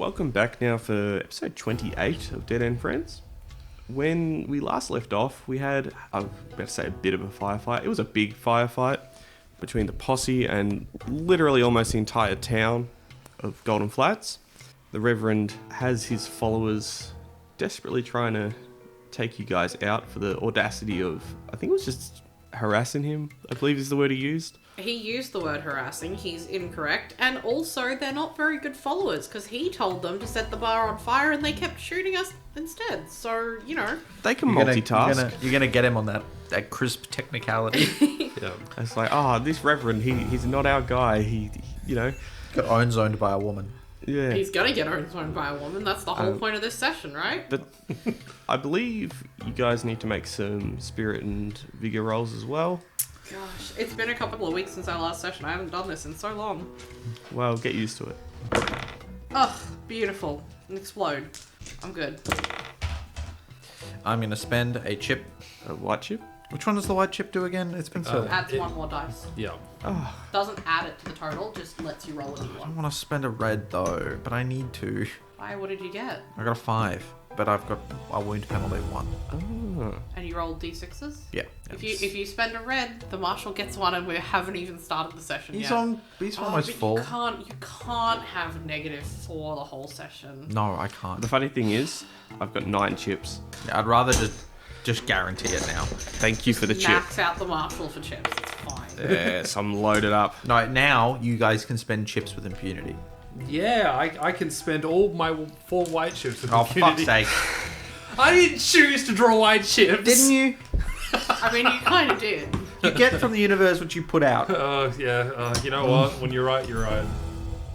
Welcome back now for episode 28 of Dead End Friends. When we last left off, we had, I was about to say, a bit of a firefight. It was a big firefight between the posse and literally almost the entire town of Golden Flats. The Reverend has his followers desperately trying to take you guys out for the audacity of, I think it was just harassing him, I believe is the word he used. He used the word harassing, he's incorrect, and also they're not very good followers, because he told them to set the bar on fire and they kept shooting us instead, so, you know. They can multitask. You're gonna get him on that crisp technicality. Yeah. It's like, this Reverend, he's not our guy, he Got owned by a woman. Yeah. He's gonna get owned by a woman, that's the whole point of this session, right? But I believe you guys need to make some spirit and vigor rolls as well. Gosh, it's been a couple of weeks since our last session. I haven't done this in so long. Well, get used to it. Ugh, beautiful. And explode. I'm good. I'm going to spend a chip. A white chip? Which one does the white chip do again? It's been so... Adds one more dice. Yeah. Doesn't add it to the total, just lets you roll a new I one. want to spend a red though, but I need to. Why? What did you get? I got a 5, but I've got a wound penalty of 1. Oh. And you rolled d6s? Yeah. If you spend a red, the marshal gets one, and we haven't even started the session He's yet. He's almost but full. You can't have -4 the whole session. No, I can't. The funny thing is, I've got 9 chips. Yeah, I'd rather just guarantee it now. Thank you for the chip. Max out the marshal for chips. It's fine. Yes, I'm loaded up. No, now you guys can spend chips with impunity. Yeah, I can spend all my 4 white chips with Oh, for impunity. fuck's sake. I didn't choose to draw white chips. Didn't you? I mean, you kind of did. You get from the universe what you put out. Oh, yeah. You know what? When you're right, you're right.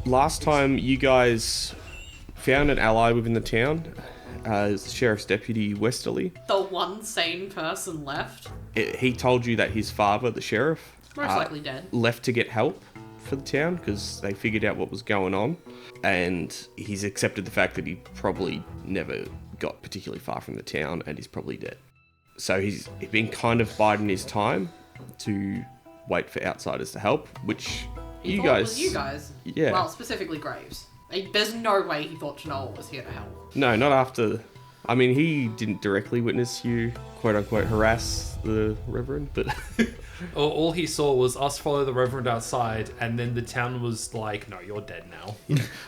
Last time you guys found an ally within the town, Sheriff's Deputy Westerly. The one sane person left. He told you that his father, the sheriff, Most likely dead. left to get help for the town because they figured out what was going on, and he's accepted the fact that he probably never got particularly far from the town and he's probably dead. So he's been kind of biding his time to wait for outsiders to help, which He thought it was you guys. Yeah. Well, specifically Graves. There's no way he thought Chenoa was here to help. No, not after. I mean, he didn't directly witness you, quote unquote, harass the Reverend, but All he saw was us follow the Reverend outside, and then the town was like, no, you're dead now.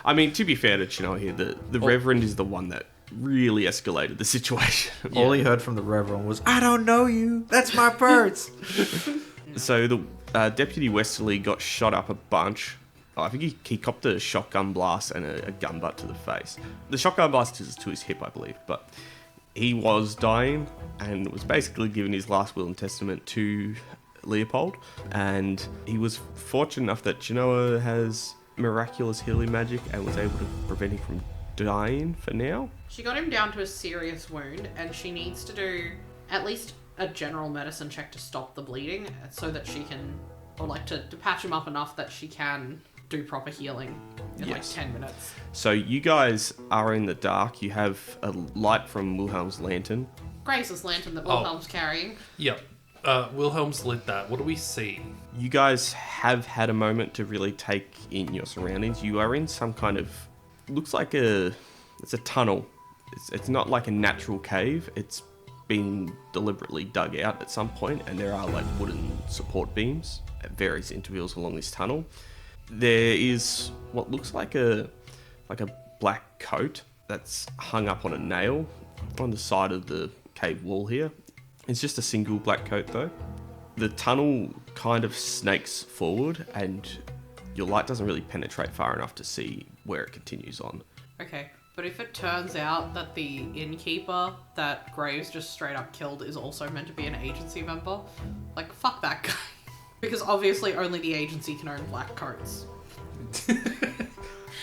I mean, to be fair to Chenoa here, the Reverend is the one that really escalated the situation. All he heard from the Reverend was, I don't know you. That's my birds. So the Deputy Westerly got shot up a bunch. I think he copped a shotgun blast and a gun butt to the face. The shotgun blast is to his hip, I believe, but he was dying and was basically giving his last will and testament to Leopold. And he was fortunate enough that Chenoa has miraculous healing magic and was able to prevent him from dying for now. She got him down to a serious wound, and she needs to do at least a general medicine check to stop the bleeding so that she can, or like to patch him up enough that she can do proper healing in like 10 minutes. So you guys are in the dark. You have a light from Wilhelm's lantern. Grace's lantern that Wilhelm's carrying. Yep. Wilhelm's lit that. What do we see? You guys have had a moment to really take in your surroundings. You are in some kind of, looks like it's a tunnel. It's not like a natural cave. It's been deliberately dug out at some point, and there are like wooden support beams at various intervals along this tunnel. There is what looks like a black coat that's hung up on a nail on the side of the cave wall here. It's just a single black coat though. The tunnel kind of snakes forward, and your light doesn't really penetrate far enough to see where it continues on. Okay, but if it turns out that the innkeeper that Graves just straight up killed is also meant to be an agency member, like, fuck that guy. Because obviously only the agency can own black coats.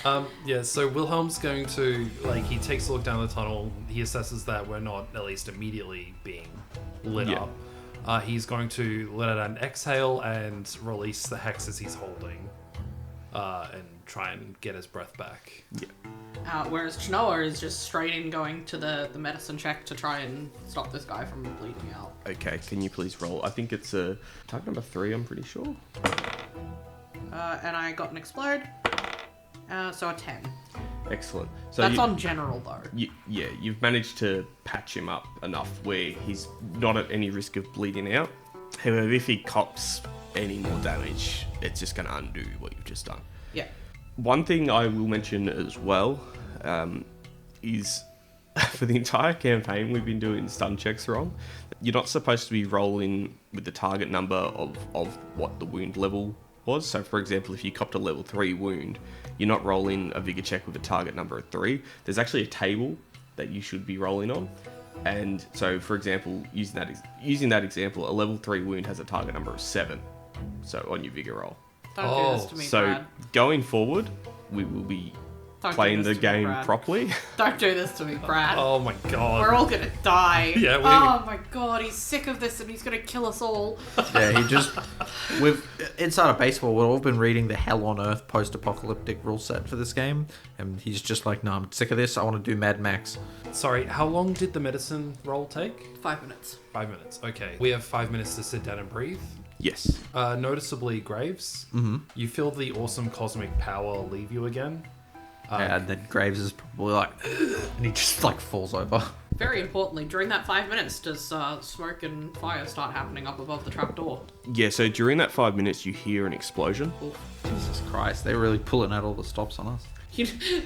So Wilhelm's going to, he takes a look down the tunnel. He assesses that we're not at least immediately being lit up. He's going to let out an exhale and release the hexes he's holding and try and get his breath back. Yeah. Whereas Chenoa is just straight in going to the medicine check to try and stop this guy from bleeding out. Okay, can you please roll? I think it's type number 3, I'm pretty sure. And I got an explode. So a 10. Excellent. So That's on general, though. you've managed to patch him up enough where he's not at any risk of bleeding out. However, if he cops any more damage, it's just going to undo what you've just done. Yeah. One thing I will mention as well is for the entire campaign, we've been doing stun checks wrong. You're not supposed to be rolling with the target number of what the wound level was. So, for example, if you copped a level 3 wound, you're not rolling a vigor check with a target number of 3. There's actually a table that you should be rolling on. And so, for example, using that example, a level 3 wound has a target number of 7. So, on your vigor roll. Don't do this to me, So, Brad. going forward, we will be Don't do playing this the to me, game Brad. properly. Don't do this to me, Brad. Oh my god. We're all gonna die. Yeah, Oh my god, he's sick of this and he's gonna kill us all. Yeah, he just... Inside of baseball, we've all been reading the Hell on Earth post-apocalyptic rule set for this game. And he's just like, no, I'm sick of this. I want to do Mad Max. Sorry, how long did the medicine roll take? 5 minutes. 5 minutes. Okay. We have 5 minutes to sit down and breathe. Yes. Noticeably, Graves, you feel the awesome cosmic power leave you again. And then Graves is probably like... and he just like falls over. Very importantly, during that 5 minutes, does smoke and fire start happening up above the trapdoor? Yeah, so during that 5 minutes, you hear an explosion. Jesus Christ, they're really pulling out all the stops on us.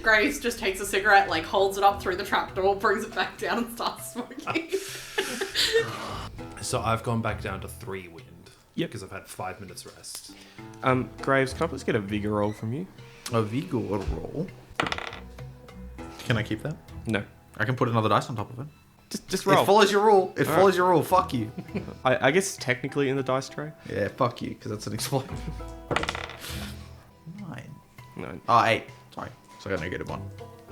Graves just takes a cigarette, like holds it up through the trapdoor, brings it back down and starts smoking. So I've gone back down to 3 wind. Yep. Because I've had 5 minutes rest. Graves, can I please get a vigor roll from you? A vigor roll. Can I keep that? No. I can put another dice on top of it. Just roll. It follows your rule. It follows your rule. Fuck you. I guess technically in the dice tray. Yeah, fuck you, because that's an explosion. 9. No. Oh, 8. Sorry. So I got a negative 1.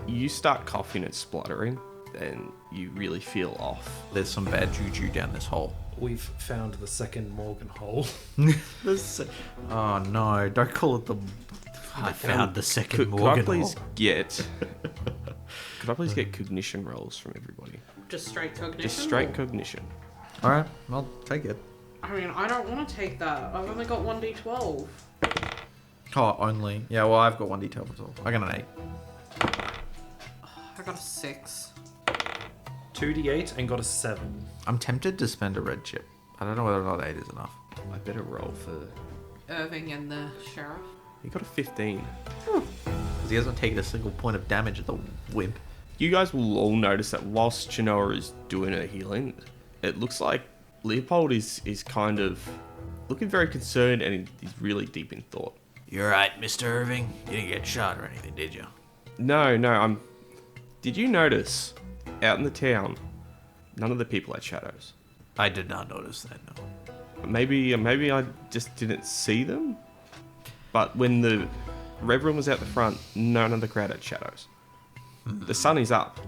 You start coughing and spluttering, and you really feel off. There's some bad juju down this hole. We've found the second Morgan hole. Oh no, don't call it the... I found the second Could I Morgan please hole. get... Could I please get cognition rolls from everybody? Just straight cognition? Just straight or- cognition. Alright, I'll take it. I mean, I don't want to take that. I've only got 1d12. Oh, only. Yeah, well, I've got 1d12 as well. I got an 8. I got a 6. 2d8 and got a 7. I'm tempted to spend a red chip. I don't know whether or not 8 is enough. I better roll for... Irving and the sheriff. You got a 15. Because he hasn't taken a single point of damage at the wimp. You guys will all notice that whilst Chinoa is doing her healing, it looks like Leopold is kind of looking very concerned and he's really deep in thought. You're right, Mr. Irving. You didn't get shot or anything, did you? No, Did you notice, out in the town, none of the people had shadows? I did not notice that, no. Maybe I just didn't see them? But when the Reverend was out the front, none of the crowd had shadows. The sun is up.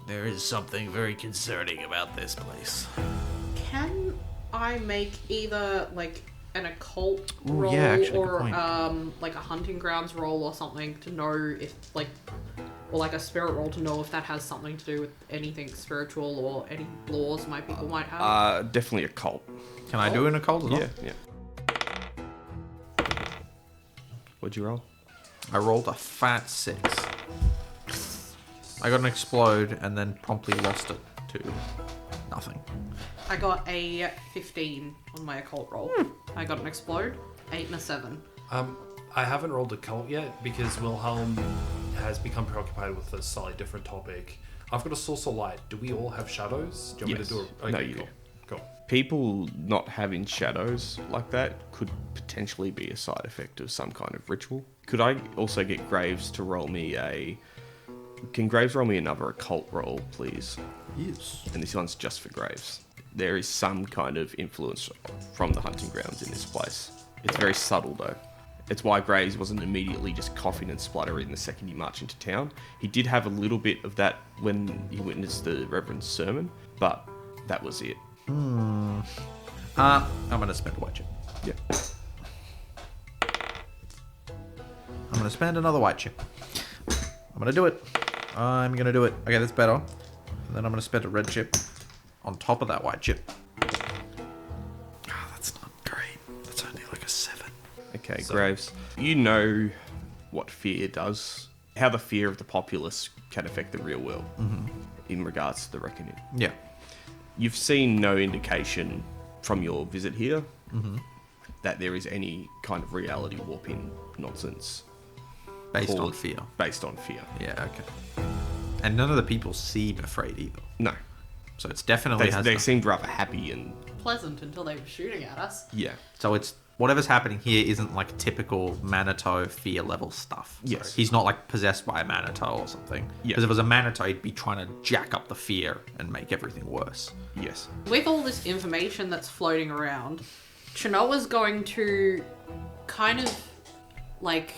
There is something very concerning about this place. Can I make either, like, an occult roll yeah, actually, good or, point. like, a hunting grounds roll or something to know if, like, or, like, a spirit roll to know if that has something to do with anything spiritual or any laws my people might have? Definitely a cult. Can I do an occult as well? Yeah. What'd you roll? I rolled a fat 6. I got an explode and then promptly lost it to nothing. I got a 15 on my occult roll. I got an explode, 8 and a 7. I haven't rolled a cult yet because Wilhelm has become preoccupied with a slightly different topic. I've got a source of light. Do we all have shadows? Do you want me to do it? No, you do. Cool. People not having shadows like that could potentially be a side effect of some kind of ritual. Could I also get Graves to roll me a... Can Graves roll me another occult roll, please? Yes. And this one's just for Graves. There is some kind of influence from the hunting grounds in this place. It's very subtle, though. It's why Graves wasn't immediately just coughing and spluttering the second he marched into town. He did have a little bit of that when he witnessed the Reverend's sermon, but that was it. I'm going to spend a white chip. Yeah. I'm going to spend another white chip. I'm going to do it. I'm going to do it. Okay, that's better. And then I'm going to spend a red chip on top of that white chip. Oh, that's not great. That's only like a 7. Okay, Graves. You know what fear does, how the fear of the populace can affect the real world in regards to the reckoning. Yeah. You've seen no indication from your visit here that there is any kind of reality warping nonsense. Based on fear. Based on fear. Yeah, okay. And none of the people seem afraid either. No. So it's definitely... They seemed rather happy and... Pleasant until they were shooting at us. Yeah. So it's... Whatever's happening here isn't like typical Manitou fear level stuff. So Yes. he's not like possessed by a Manitou or something. Yeah. Because if it was a Manitou, he'd be trying to jack up the fear and make everything worse. Yes. With all this information that's floating around, Chinoa's going to kind of like...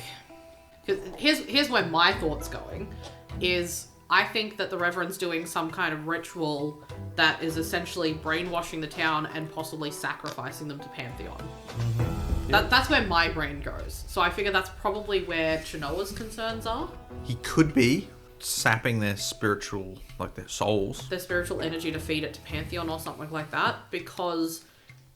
'cause here's where my thought's going, is I think that the Reverend's doing some kind of ritual that is essentially brainwashing the town and possibly sacrificing them to Pantheon. That's where my brain goes. So I figure that's probably where Chinoa's concerns are. He could be sapping their spiritual, like their souls. Their spiritual energy to feed it to Pantheon or something like that, because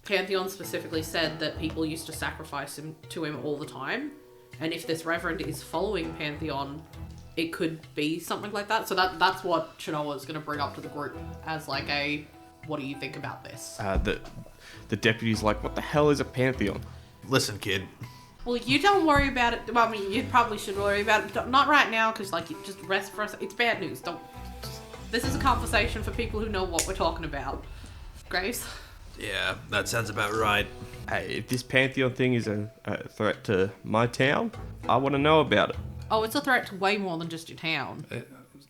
Pantheon specifically said that people used to sacrifice him to him all the time. And if this Reverend is following Pantheon, it could be something like that. So that's what Chinoa is going to bring up to the group as like a, what do you think about this? The deputy's like, what the hell is a Pantheon? Listen, kid. Well, you don't worry about it. Well, I mean, you probably should worry about it. Not right now, because like, you just rest for us. It's bad news. This is a conversation for people who know what we're talking about. Grace? Yeah, that sounds about right. Hey, if this Pantheon thing is a threat to my town, I want to know about it. Oh, it's a threat to way more than just your town.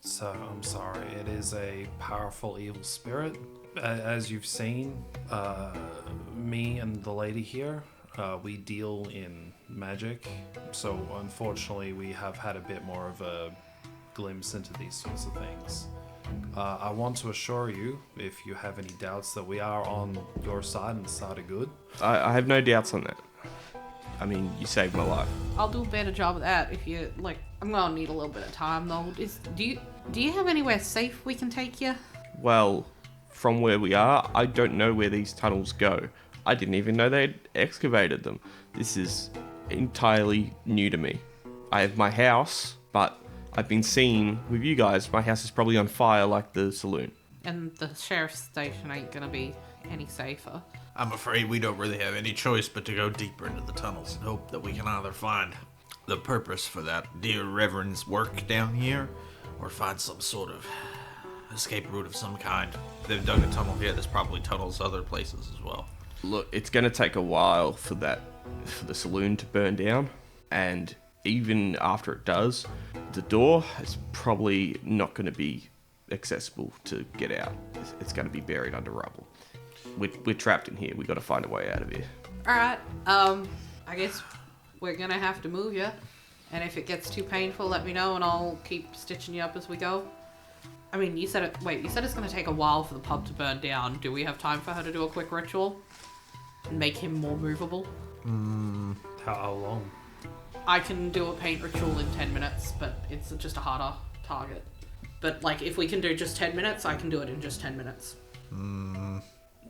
So, I'm sorry. It is a powerful evil spirit. As you've seen, me and the lady here, we deal in magic. So, unfortunately, we have had a bit more of a glimpse into these sorts of things. I want to assure you, if you have any doubts, that we are on your side and the side of good. I have no doubts on that. I mean, you saved my life. I'll do a better job of that if you like. I'm gonna need a little bit of time though. Do you have anywhere safe we can take you? Well, from where we are, I don't know where these tunnels go. I didn't even know they'd excavated them. This is entirely new to me. I have my house, but I've been seen with you guys. My house is probably on fire like the saloon. And the sheriff's station ain't gonna be any safer. I'm afraid we don't really have any choice but to go deeper into the tunnels and hope that we can either find the purpose for that dear Reverend's work down here or find some sort of escape route of some kind. If they've dug a tunnel here, there's probably tunnels other places as well. Look, it's going to take a while for the saloon to burn down, and even after it does, the door is probably not going to be accessible to get out. It's going to be buried under rubble. We're trapped in here. We got to find a way out of here. All right. I guess we're gonna have to move you. And if it gets too painful, let me know, and I'll keep stitching you up as we go. I mean, you said it's gonna take a while for the pub to burn down. Do we have time for her to do a quick ritual and make him more movable? How long? I can do a paint ritual in 10 minutes, but it's just a harder target. But like, if we can do just 10 minutes, I can do it in just 10 minutes.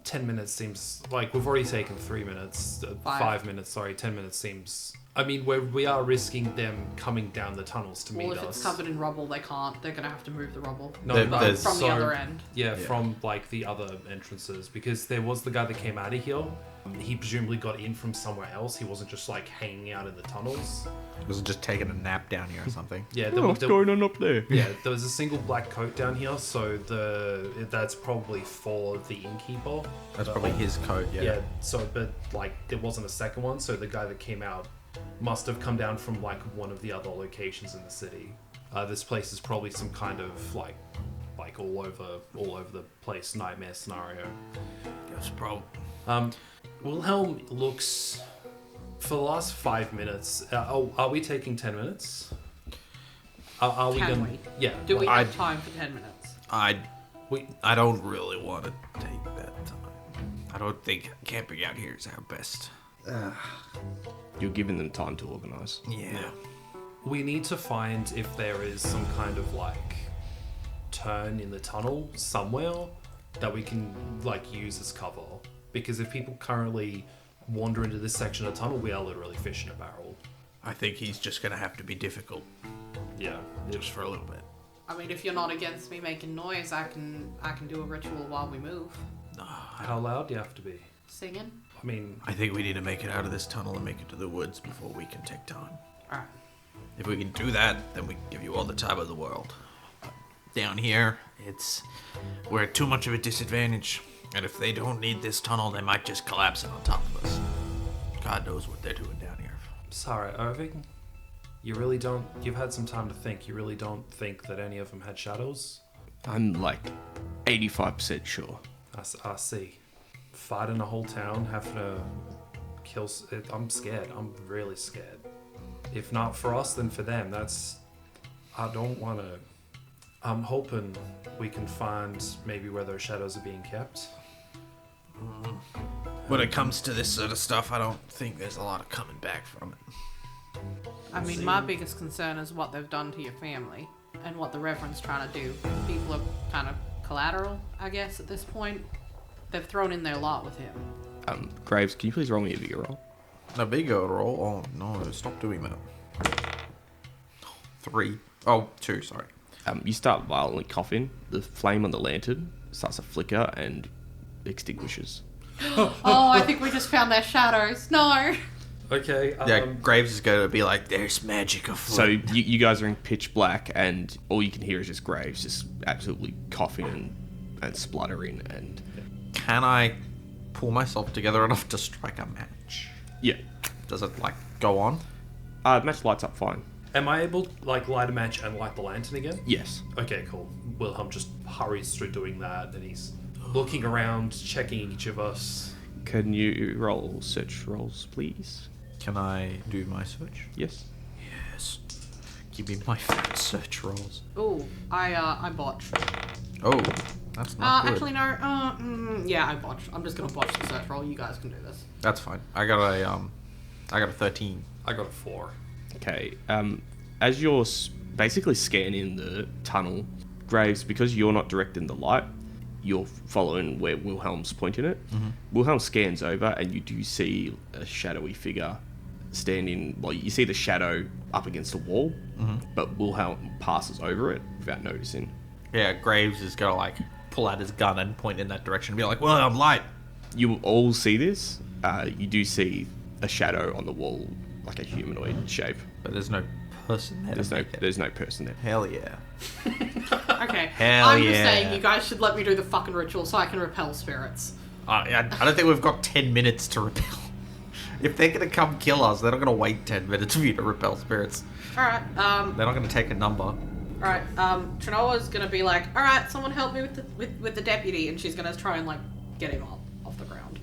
10 minutes seems like we've already taken 3 minutes. 5 minutes, sorry. 10 minutes seems. I mean, we are risking them coming down the tunnels to meet us. Well, if it's covered in rubble, they can't. They're gonna have to move the rubble. No, From the other end. Yeah, from like the other entrances, because there was the guy that came out of here. He presumably got in from somewhere else. He wasn't just like hanging out in the tunnels. He wasn't just taking a nap down here or something. Yeah, What's going on up there? Yeah, there was a single black coat down here, so that's probably for the innkeeper. That's probably his coat, yeah. Yeah, so, but like there wasn't a second one, so the guy that came out must have come down from like one of the other locations in the city. This place is probably some kind of like all over the place nightmare scenario. That's probably. Wilhelm looks for the last 5 minutes. Are we taking 10 minutes? Are we Can gonna? we? Yeah. Do we like, have time for 10 minutes? I don't really want to take that time. I don't think camping out here is our best. You're giving them time to organise. Yeah. We need to find if there is some kind of like turn in the tunnel somewhere that we can like use as cover. Because if people currently wander into this section of tunnel, we are literally fish in a barrel. I think he's just gonna have to be difficult, Yeah. just for a little bit. I mean, if you're not against me making noise, I can do a ritual while we move. How loud do you have to be? Singing. I mean, I think we need to make it out of this tunnel and make it to the woods before we can take time. Alright. If we can do that, then we can give you all the time of the world. But down here, we're at too much of a disadvantage. And if they don't need this tunnel, they might just collapse it on top of us. God knows what they're doing down here. sorry, Irving. You've had some time to think. You really don't think that any of them had shadows? I'm like 85% sure. I see. Fighting a whole town, having to kill... I'm scared. I'm really scared. If not for us, then for them. I don't want to... I'm hoping we can find maybe where those shadows are being kept. When it comes to this sort of stuff, I don't think there's a lot of coming back from it. I mean, my biggest concern is what they've done to your family and what the Reverend's trying to do. People are kind of collateral, I guess, at this point. They've thrown in their lot with him. Graves, can you please roll me a bigger roll? A bigger roll? Oh, no, stop doing that. 3. Oh, 2, sorry. You start violently coughing. The flame on the lantern starts to flicker and extinguishes. Oh, I think we just found their shadows. No! Okay. Yeah, Graves is going to be like, there's magic afoot. So you guys are in pitch black, and all you can hear is just Graves just absolutely coughing and spluttering. And Can I pull myself together enough to strike a match? yeah, Does it, go on? match lights up fine. Am I able to light a match and light the lantern again? Yes. Okay, cool. Wilhelm just hurries through doing that, and he's looking around, checking each of us. Can you roll search rolls, please? Can I do my search? Yes. Yes. Give me my search rolls. Ooh, I botched. Oh, that's not good. Actually, no. Yeah, I botched. I'm just gonna botch the search roll. You guys can do this. That's fine. I got a 13. I got a 4. Okay. As you're basically scanning the tunnel, Graves, because you're not directing the light, you're following where Wilhelm's pointing it. Mm-hmm. Wilhelm scans over, and you do see a shadowy figure standing. Well, you see the shadow up against the wall, but Wilhelm passes over it without noticing. Yeah, Graves is going to, pull out his gun and point in that direction and be like, well, I'm light. You will all see this. You do see a shadow on the wall, like a humanoid shape. But there's no person there. There's no person there. Hell yeah. Okay. Hell I'm just yeah. saying you guys should let me do the fucking ritual so I can repel spirits. I don't think we've got 10 minutes to repel. If they're going to come kill us, they're not going to wait 10 minutes for you to repel spirits. Alright, They're not going to take a number. alright, Trinoa's gonna be like, alright, someone help me with the deputy, and she's gonna try and, get him off the ground.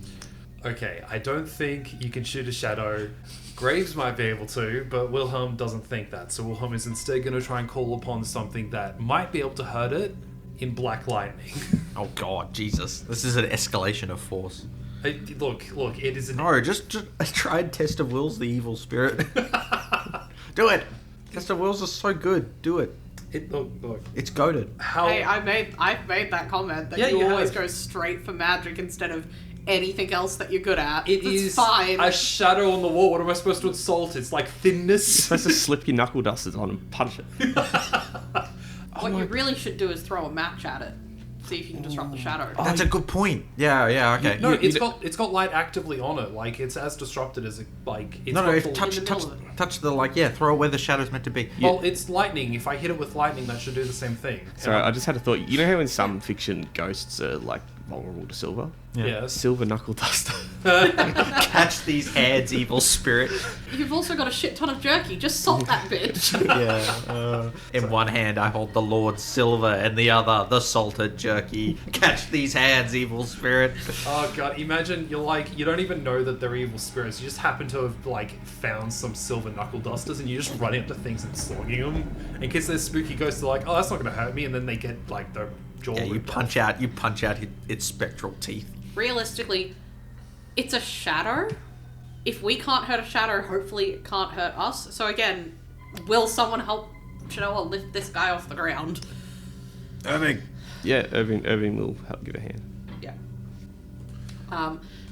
Okay, I don't think you can shoot a shadow. Graves might be able to, but Wilhelm doesn't think that. So Wilhelm is instead going to try and call upon something that might be able to hurt it in black lightning. Oh god, Jesus. This is an escalation of force. Look, it is an... No, just try and test of wills the evil spirit. Do it! Test of wills is so good. Do it. Look. It's goated. How... Hey, I've made that comment that Yeah, you you always have. go straight for magic instead of anything else that you're good at. It It's is fine. a shadow on the wall. What am I supposed to insult? It's like thinness. Supposed to slip your knuckle dusters on and punch it. What you really should do is throw a match at it. See if you can disrupt the shadow. That's a good point. Yeah, okay. No, it's got light actively on it. It's as disrupted as it's No, got the- touch in the middle of it. touch the throw where the shadow's meant to be. Well, it's lightning. If I hit it with lightning, that should do the same thing. Sorry, I just had a thought. You know how in some fiction ghosts are vulnerable to silver? Yes. Silver knuckle duster. Catch these hands, evil spirit. You've also got a shit ton of jerky. Just salt that bitch. Yeah. In one hand, I hold the Lord's silver, and the other, the salted jerky. Catch these hands, evil spirit. Oh god! Imagine you don't even know that they're evil spirits. You just happen to have found some silver knuckle dusters, and you just run into things and slogging them. In case they're spooky ghosts, they're like, "Oh, that's not gonna hurt me," and then they get the jaw. Yeah, you ripped punch off. out its spectral teeth. Realistically, it's a shadow. If we can't hurt a shadow, hopefully it can't hurt us. So again, will someone help Shinoa lift this guy off the ground? Irving. Yeah, Irving will help give a hand. Yeah.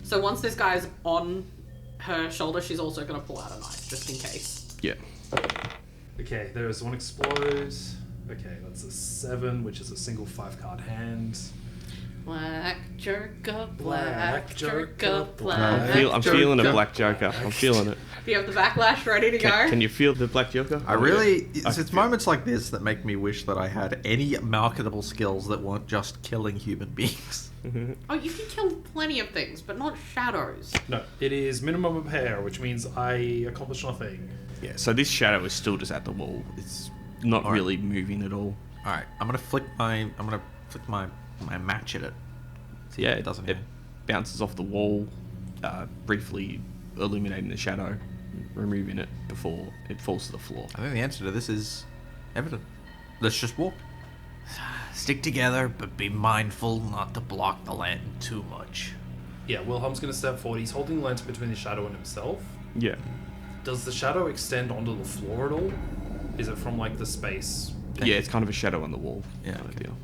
So once this guy's on her shoulder, she's also going to pull out a knife, just in case. Yeah. Okay, there's one explode. Okay, that's a 7, which is a single 5-card hand. Black jerker, black jerker, I'm black. feeling a black joker. I'm feeling it. Do you have the backlash ready to go? Can you feel the black joker? I really... It's moments like this that make me wish that I had any marketable skills that weren't just killing human beings. Oh, you can kill plenty of things, but not shadows. No, it is minimum repair, which means I accomplish nothing. Yeah, so this shadow is still just at the wall. It's not Alright. really moving at all. Alright, I'm gonna flick my match at it. See if it doesn't hit. Bounces off the wall, briefly illuminating the shadow, removing it before it falls to the floor. I think the answer to this is evident. Let's just walk. Stick together, but be mindful not to block the lantern too much. Yeah, Wilhelm's going to step forward. He's holding the lantern between the shadow and himself. Yeah. Does the shadow extend onto the floor at all? Is it from, like, the space? Yeah, it's kind of a shadow on the wall. Yeah, kind of okay. deal.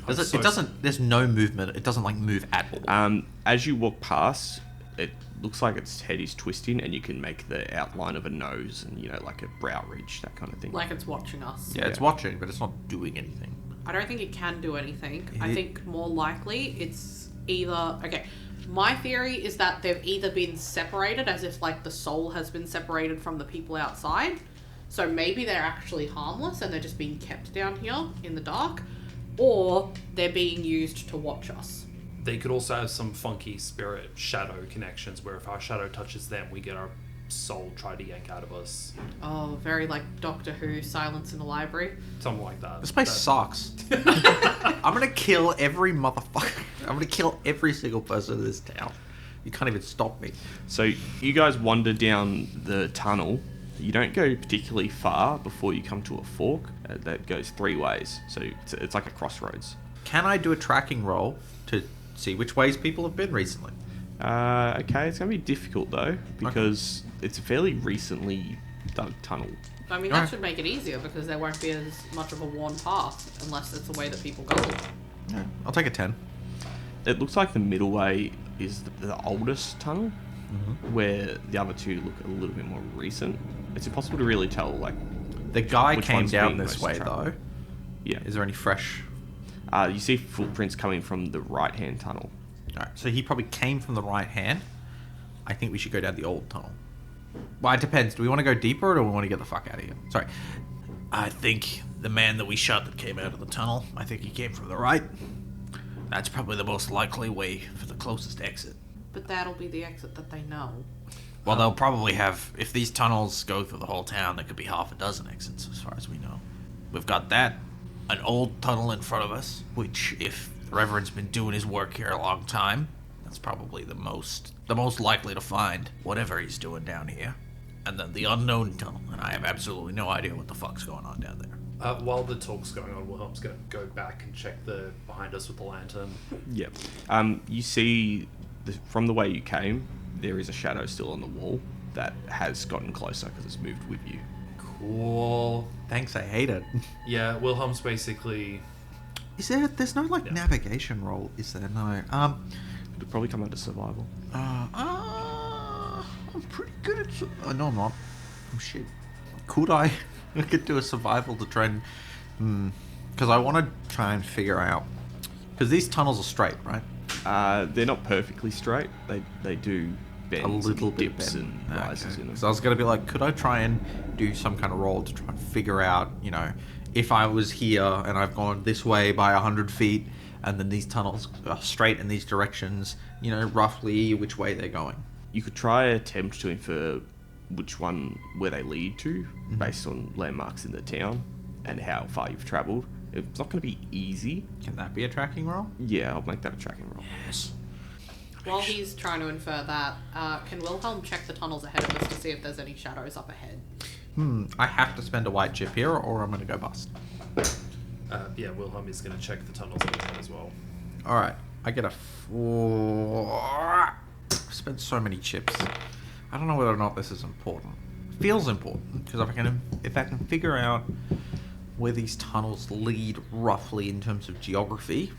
It doesn't. There's no movement. It doesn't like move at all. As you walk past, it looks like its head is twisting, and you can make the outline of a nose and like a brow ridge, that kind of thing. Like it's watching us. Yeah, it's watching, but it's not doing anything. I don't think it can do anything. I think more likely it's either... Okay, my theory is that they've either been separated, as if like the soul has been separated from the people outside. So maybe they're actually harmless and they're just being kept down here in the dark. Or they're being used to watch us. They could also have some funky spirit shadow connections where if our shadow touches them, we get our soul try to yank out of us. Oh, very like Doctor Who, Silence in the Library. Something like that. This place sucks. I'm gonna kill every motherfucker. I'm gonna kill every single person in this town. You can't even stop me. So you guys wander down the tunnel. You don't go particularly far before you come to a fork that goes 3 ways. So it's like a crossroads. Can I do a tracking roll to see which ways people have been recently? Okay, it's going to be difficult though, because it's a fairly recently dug tunnel. I mean, that should make it easier because there won't be as much of a worn path unless it's the way that people go. Yeah, I'll take a 10. It looks like the middle way is the oldest tunnel, where the other two look a little bit more recent. It's impossible to really tell, like... The guy which came one's down being this most way, traveled. though. Yeah. Is there any fresh... You see footprints coming from the right-hand tunnel. Alright, so he probably came from the right hand. I think we should go down the old tunnel. Well, it depends. Do we want to go deeper or do we want to get the fuck out of here? Sorry. I think the man that we shot that came out of the tunnel, I think he came from the right. That's probably the most likely way for the closest exit. But that'll be the exit that they know. Well, they'll probably have... If these tunnels go through the whole town, there could be half a dozen exits, as far as we know. We've got that. An old tunnel in front of us, which, if the Reverend's been doing his work here a long time, that's probably the most likely to find whatever he's doing down here. And then the unknown tunnel, and I have absolutely no idea what the fuck's going on down there. While the talk's going on, Wilhelm's going to go back and check the behind us with the lantern. Yep. You see, from the way you came, there is a shadow still on the wall that has gotten closer because it's moved with you. Cool. Thanks, I hate it. Yeah, Wilhelm's basically... There's no, navigation roll, is there? No. It'll probably come under survival. I'm pretty good at... no, I'm not. Oh, shit. Could I could do a survival to try and... Because I want to try and figure out... Because these tunnels are straight, right? They're not perfectly straight. They do bend, A little and bit dips bent. and rises in them. So I was going to be like, could I try and do some kind of roll to try and figure out, if I was here and I've gone this way by 100 feet and then these tunnels are straight in these directions, roughly which way they're going. You could try attempt to infer where they lead to, based on landmarks in the town and how far you've travelled. It's not going to be easy. Can that be a tracking roll? Yeah, I'll make that a tracking roll. Yes. While he's trying to infer that, can Wilhelm check the tunnels ahead of us to see if there's any shadows up ahead? I have to spend a white chip here or I'm going to go bust. Yeah, Wilhelm is going to check the tunnels ahead as well. Alright, I get a 4. I've spent so many chips. I don't know whether or not this is important. Feels important, because if I can figure out where these tunnels lead roughly in terms of geography,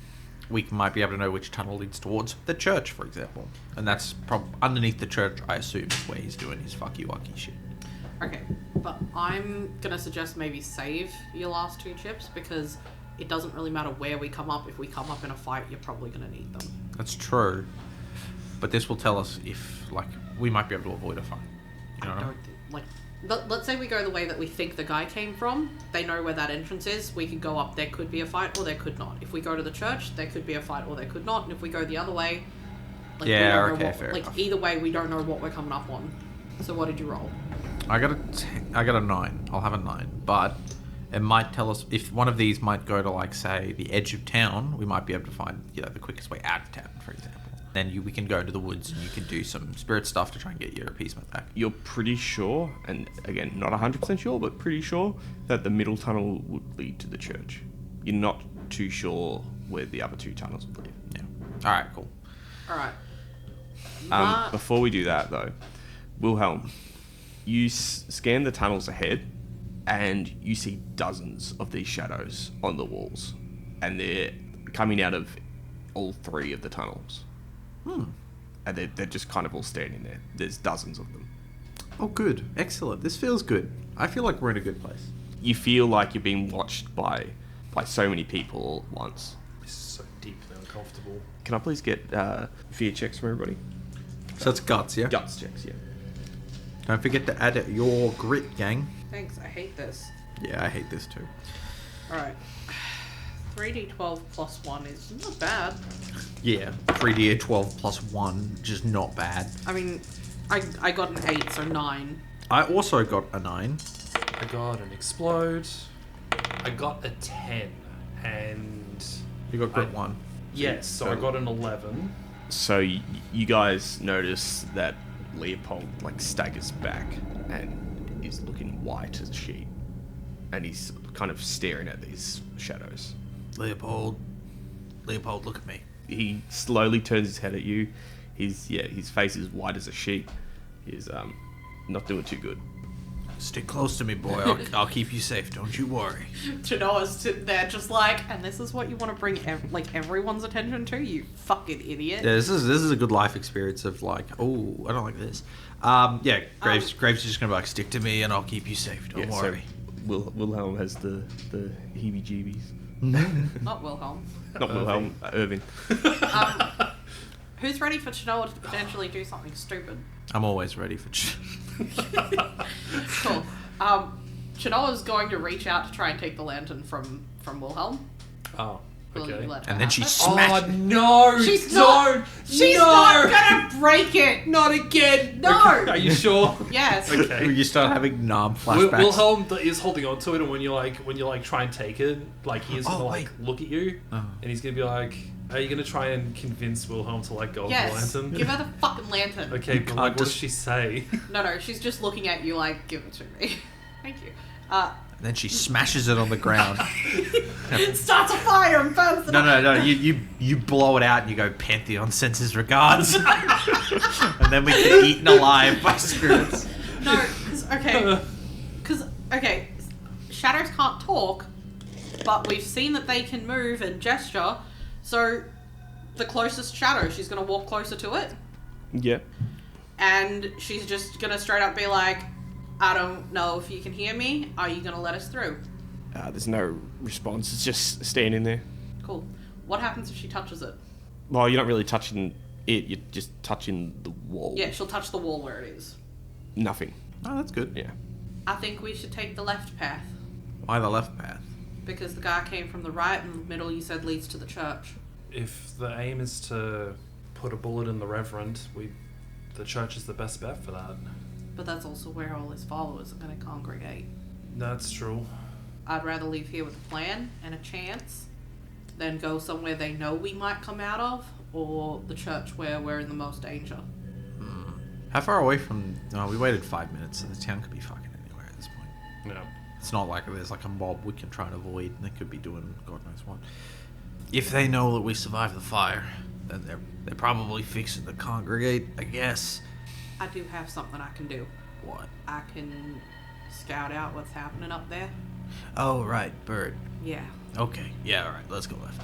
we might be able to know which tunnel leads towards the church, for example. And that's underneath the church, I assume, is where he's doing his fucky-wucky shit. Okay. But I'm gonna suggest maybe save your last 2 chips because it doesn't really matter where we come up. If we come up in a fight, you're probably gonna need them. That's true. But this will tell us if, like, we might be able to avoid a fight. You know what I mean? Let's say we go the way that we think the guy came from. They know where that entrance is. We could go up. There could be a fight, or there could not. If we go to the church, there could be a fight, or there could not. And if we go the other way, like, Yeah, we don't know okay, what, fair like enough. either way, we don't know what we're coming up on. So what did you roll? I got a 9. I'll have a 9. But it might tell us if one of these might go to, like, say, the edge of town. We might be able to find, the quickest way out of town, for example. Then we can go to the woods and you can do some spirit stuff to try and get your appeasement back. You're pretty sure, and again, not 100% sure, but pretty sure that the middle tunnel would lead to the church. You're not too sure where the other 2 tunnels would lead. Yeah. All right. Cool. All right. Before we do that, though, Wilhelm, you scan the tunnels ahead, and you see dozens of these shadows on the walls, and they're coming out of all 3 of the tunnels. And they're just kind of all standing there. There's dozens of them. Oh, good. Excellent. This feels good. I feel like we're in a good place. You feel like you're being watched by so many people all at once. This is so deeply uncomfortable. Can I please get fear checks from everybody? So it's guts, yeah? Guts checks, yeah. Don't forget to add your grit, gang. Thanks. I hate this. Yeah, I hate this too. All right. 3d12 plus 1 is not bad. Yeah, 3d12 plus 1, just not bad. I mean, I got an 8, so 9. I also got a 9. I got an explode. I got a 10. And... You got grit 1. Yes, so I got an 11. So you guys notice that Leopold staggers back and is looking white as a sheet, and he's kind of staring at these shadows. Leopold, look at me. He slowly turns his head at you. His face is white as a sheet. He's not doing too good. Stick close to me, boy. I'll keep you safe. Don't you worry. Chinoa's sitting there just and this is what you want to bring everyone's attention to, you fucking idiot. Yeah, this is a good life experience of I don't like this. Graves is just gonna be stick to me and I'll keep you safe. Don't worry. So Wilhelm has the heebie-jeebies. Not Wilhelm. Not Wilhelm, Irving. Who's ready for Chinoa to potentially do something stupid? I'm always ready for. Cool. Chinoa's going to reach out to try and take the lantern from Wilhelm. Oh, Will you okay. let her And then have she it? smashed. Oh, no! She's don't! not. She's no! not gonna break it. Not again! No. Are you sure? Yes. Okay. You start having flashbacks. Wilhelm is holding on to it, and when you try and take it, he's gonna look at you, and he's gonna be like, "Are you gonna try and convince Wilhelm to let go of the Yes. lantern?" Give her the fucking lantern. Okay, but what does just- she say? No, she's just looking at you give it to me. Thank you. And then she smashes it on the ground. Starts a fire and burns it up. No. You blow it out and you go, Pantheon sends his regards. And then we get eaten alive by spirits. No, because shadows can't talk, but we've seen that they can move and gesture. So the closest shadow, she's gonna walk closer to it, Yeah. and she's just gonna straight up be like, "I don't know if you can hear me. Are you gonna let us through?" There's no response. It's just standing there. Cool. What happens if she touches it? Well, you're not really touching it. You're just touching the wall. Yeah, she'll touch the wall where it is. Nothing. Oh, that's good. Yeah. I think we should take the left path, Why the left path? because the guy came from the right, and the middle you said leads to the church. If the aim is to put a bullet in the Reverend, the church is the best bet for that. But that's also where all his followers are going to congregate. That's true. I'd rather leave here with a plan and a chance than go somewhere they know we might come out of, or the church where we're in the most danger. How far away from... No, we waited 5 minutes, so the town could be fucking anywhere at this point. No. It's not like there's a mob we can try and avoid, and they could be doing God knows what. If they know that we survived the fire, then they're probably fixing to congregate, I guess. I do have something I can do. What? I can scout out what's happening up there. Oh, right, bird. Yeah. Okay, yeah, alright, let's go left.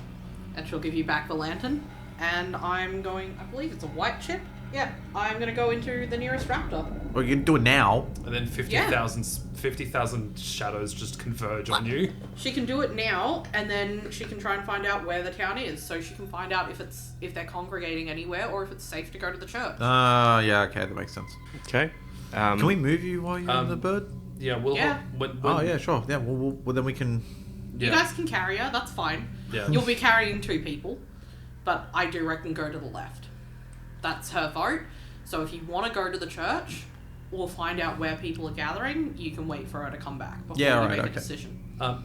And she'll give you back the lantern. And I'm going, I believe it's a white chip. Yeah, I'm gonna go into the nearest raptor. Well, you can do it now. And then 50,000 shadows just converge on you. She can do it now, and then she can try and find out where the town is, so she can find out if they're congregating anywhere or if it's safe to go to the church. Yeah, okay, that makes sense. Okay. Can we move you while you're in the bird? Yeah, we'll... Yeah. Oh, yeah, sure. Yeah, well, then we can... Yeah. You guys can carry her, that's fine. Yeah. You'll be carrying 2 people, but I do reckon go to the left. That's her vote. So if you want to go to the church, or find out where people are gathering, you can wait for her to come back before you make a decision.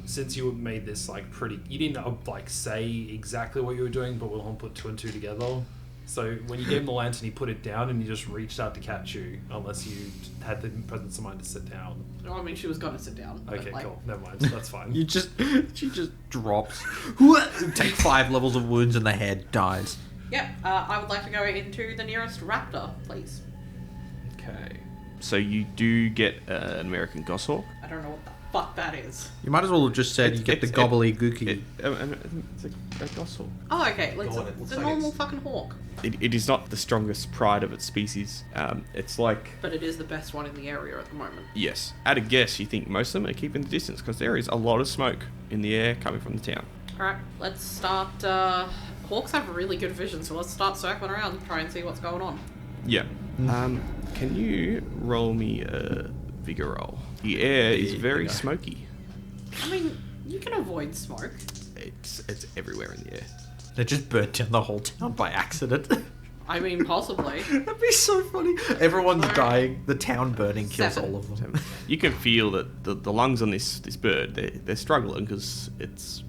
Since you made this like pretty... You didn't like say exactly what you were doing, but Wilhelm put 2 and 2 together. So when you gave him the lantern, he put it down and he just reached out to catch you, unless you had the presence of mind to sit down. No, I mean, she was going to sit down. Okay, but, cool. Never mind. That's fine. She just drops. Take 5 levels of wounds and the head dies. Yeah, I would like to go into the nearest raptor, please. Okay. So you do get an American goshawk. I don't know what the fuck that is. You might as well have just said you get the gobbledygooky. It's a goshawk. Oh, okay. Like, God, it it's looks a like normal it's- fucking hawk. It is not the strongest pride of its species. It's like... But it is the best one in the area at the moment. Yes. At a guess, you think most of them are keeping the distance because there is a lot of smoke in the air coming from the town. Alright, let's start. Hawks have really good vision, so let's start circling around and try and see what's going on. Yeah. Can you roll me a vigor roll? The air is very smoky. I mean, you can avoid smoke. It's everywhere in the air. They just burnt down the whole town by accident. I mean, possibly. That'd be so funny. Everyone's dying. The town burning kills 7. all of them. You can feel that the lungs on this bird, they're struggling because it's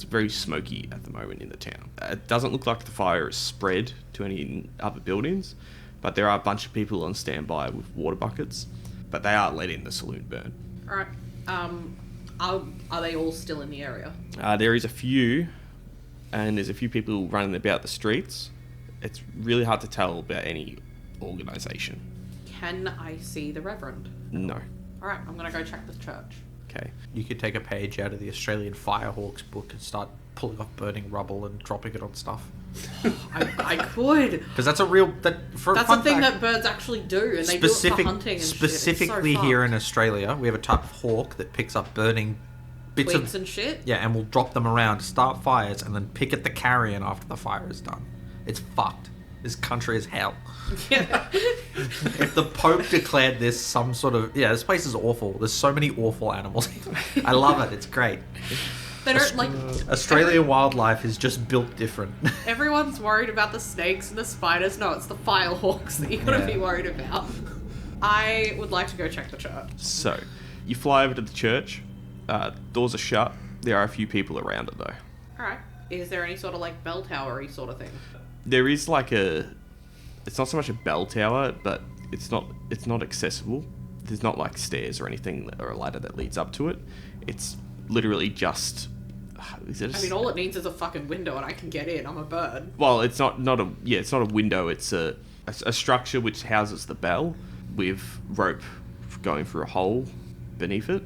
very smoky at the moment in the town. It doesn't look like the fire is spread to any other buildings, but there are a bunch of people on standby with water buckets, but they are letting the saloon burn. Alright, are they all still in the area? There is a few, and there's a few people running about the streets. It's really hard to tell about any organisation. Can I see the Reverend? No. Alright, I'm gonna go check the church. Okay. You could take a page out of the Australian Firehawks book and start pulling off burning rubble and dropping it on stuff. I could. Because that's a real... That's a thing that birds actually do, and they do it for hunting and specifically shit. It's so here fucked. in Australia, we have a type of hawk that picks up burning bits Twigs of... and shit? Yeah, and we'll drop them around, start fires, and then pick at the carrion after the fire is done. It's fucked. This country is hell. Yeah. If the Pope declared this some sort of... Yeah, this place is awful. There's so many awful animals. I love it. It's great. They don't, like... Australian wildlife is just built different. Everyone's worried about the snakes and the spiders. No, it's the firehawks that you gotta be worried about. I would like to go check the church. So, you fly over to the church. Doors are shut. There are a few people around it, though. Alright. Is there any sort of, like, bell tower-y sort of thing? There is like it's not so much a bell tower, but it's not accessible. There's not like stairs or anything or a ladder that leads up to it. It's literally just... I mean, all it needs is a fucking window and I can get in. I'm a bird. Well, it's not a window. It's a structure which houses the bell with rope going through a hole beneath it,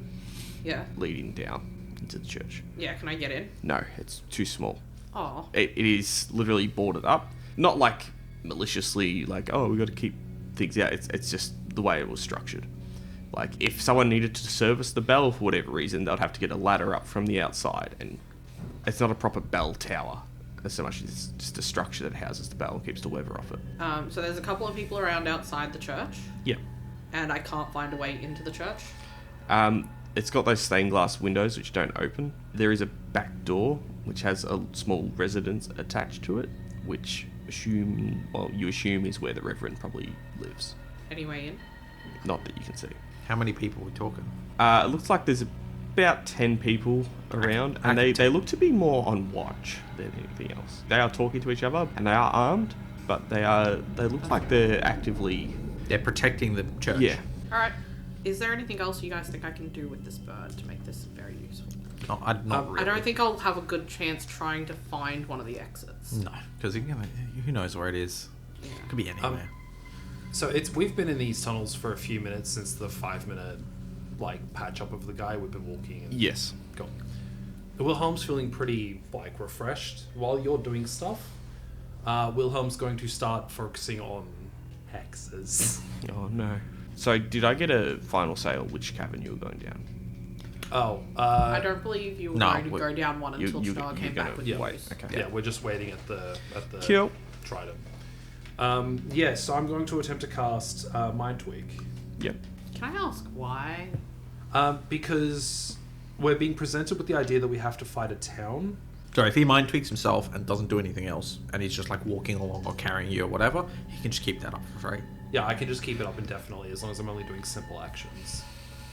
Yeah. leading down into the church. Yeah, can I get in? No, it's too small. Oh. It is literally boarded up. Not like maliciously, like, oh, we got to keep things out. It's just the way it was structured. Like, if someone needed to service the bell for whatever reason, they'd have to get a ladder up from the outside. And it's not a proper bell tower as so much as it's just a structure that houses the bell and keeps the weather off it. So there's a couple of people around outside the church, Yeah. and I can't find a way into the church. It's got those stained glass windows which don't open. There is a back door which has a small residence attached to it, which you assume is where the Reverend probably lives. Any way in? Not that you can see. How many people are we talking? It looks like there's about 10 people around, and they look to be more on watch than anything else. They are talking to each other, and they are armed, but they look like they're actively... They're protecting the church. Yeah. Alright. Is there anything else you guys think I can do with this bird to make this very useful? Not really. I don't think I'll have a good chance trying to find one of the exits. No, because who knows where it is. Yeah. Could be anywhere. So we've been in these tunnels for a few minutes since the 5-minute patch up of the guy we've been walking. And Yes. Cool. Wilhelm's feeling pretty refreshed while you're doing stuff. Wilhelm's going to start focusing on hexes. Oh no. So did I get a final say on which cavern you were going down? Oh, I don't believe you were No, going to go down one until you- Chanel you're came gonna back with yeah. wait. news. Okay. yeah, we're just waiting at the Kill. trident. Yeah, so I'm going to attempt to cast Mind Tweak. Yep. Can I ask why? Because we're being presented with the idea that we have to fight a town. So if he mind tweaks himself and doesn't do anything else, and he's just like walking along or carrying you or whatever, he can just keep that up, right? Yeah, I can just keep it up indefinitely as long as I'm only doing simple actions.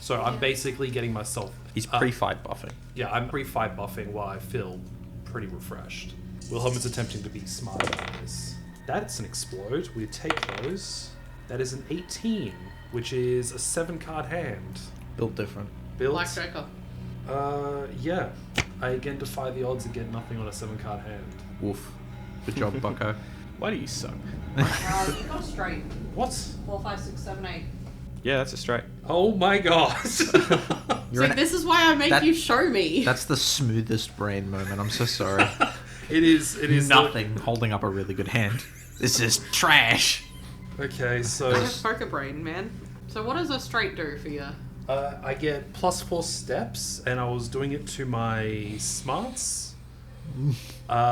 So I'm basically getting myself... He's pre-fight buffing. Yeah, I'm pre-fight buffing while I feel pretty refreshed. Wilhelm is attempting to be smart about this. That's an explode. We take those. That is an 18, which is a 7-card hand. Built different. Built. Black Joker. Yeah. I again defy the odds and get nothing on a 7-card hand. Woof. Good job, bucko. Why do you suck? You got straight. What? 4, 5, 6, 7, 8. Yeah, that's a straight. Oh my god. You're See, an- this is why I make that- you show me. That's the smoothest brain moment. I'm so sorry. It is Nothing holding up a really good hand. This is trash. Okay, so I have poker brain, man. So what does a straight do for you? I get +4 steps, and I was doing it to my smarts,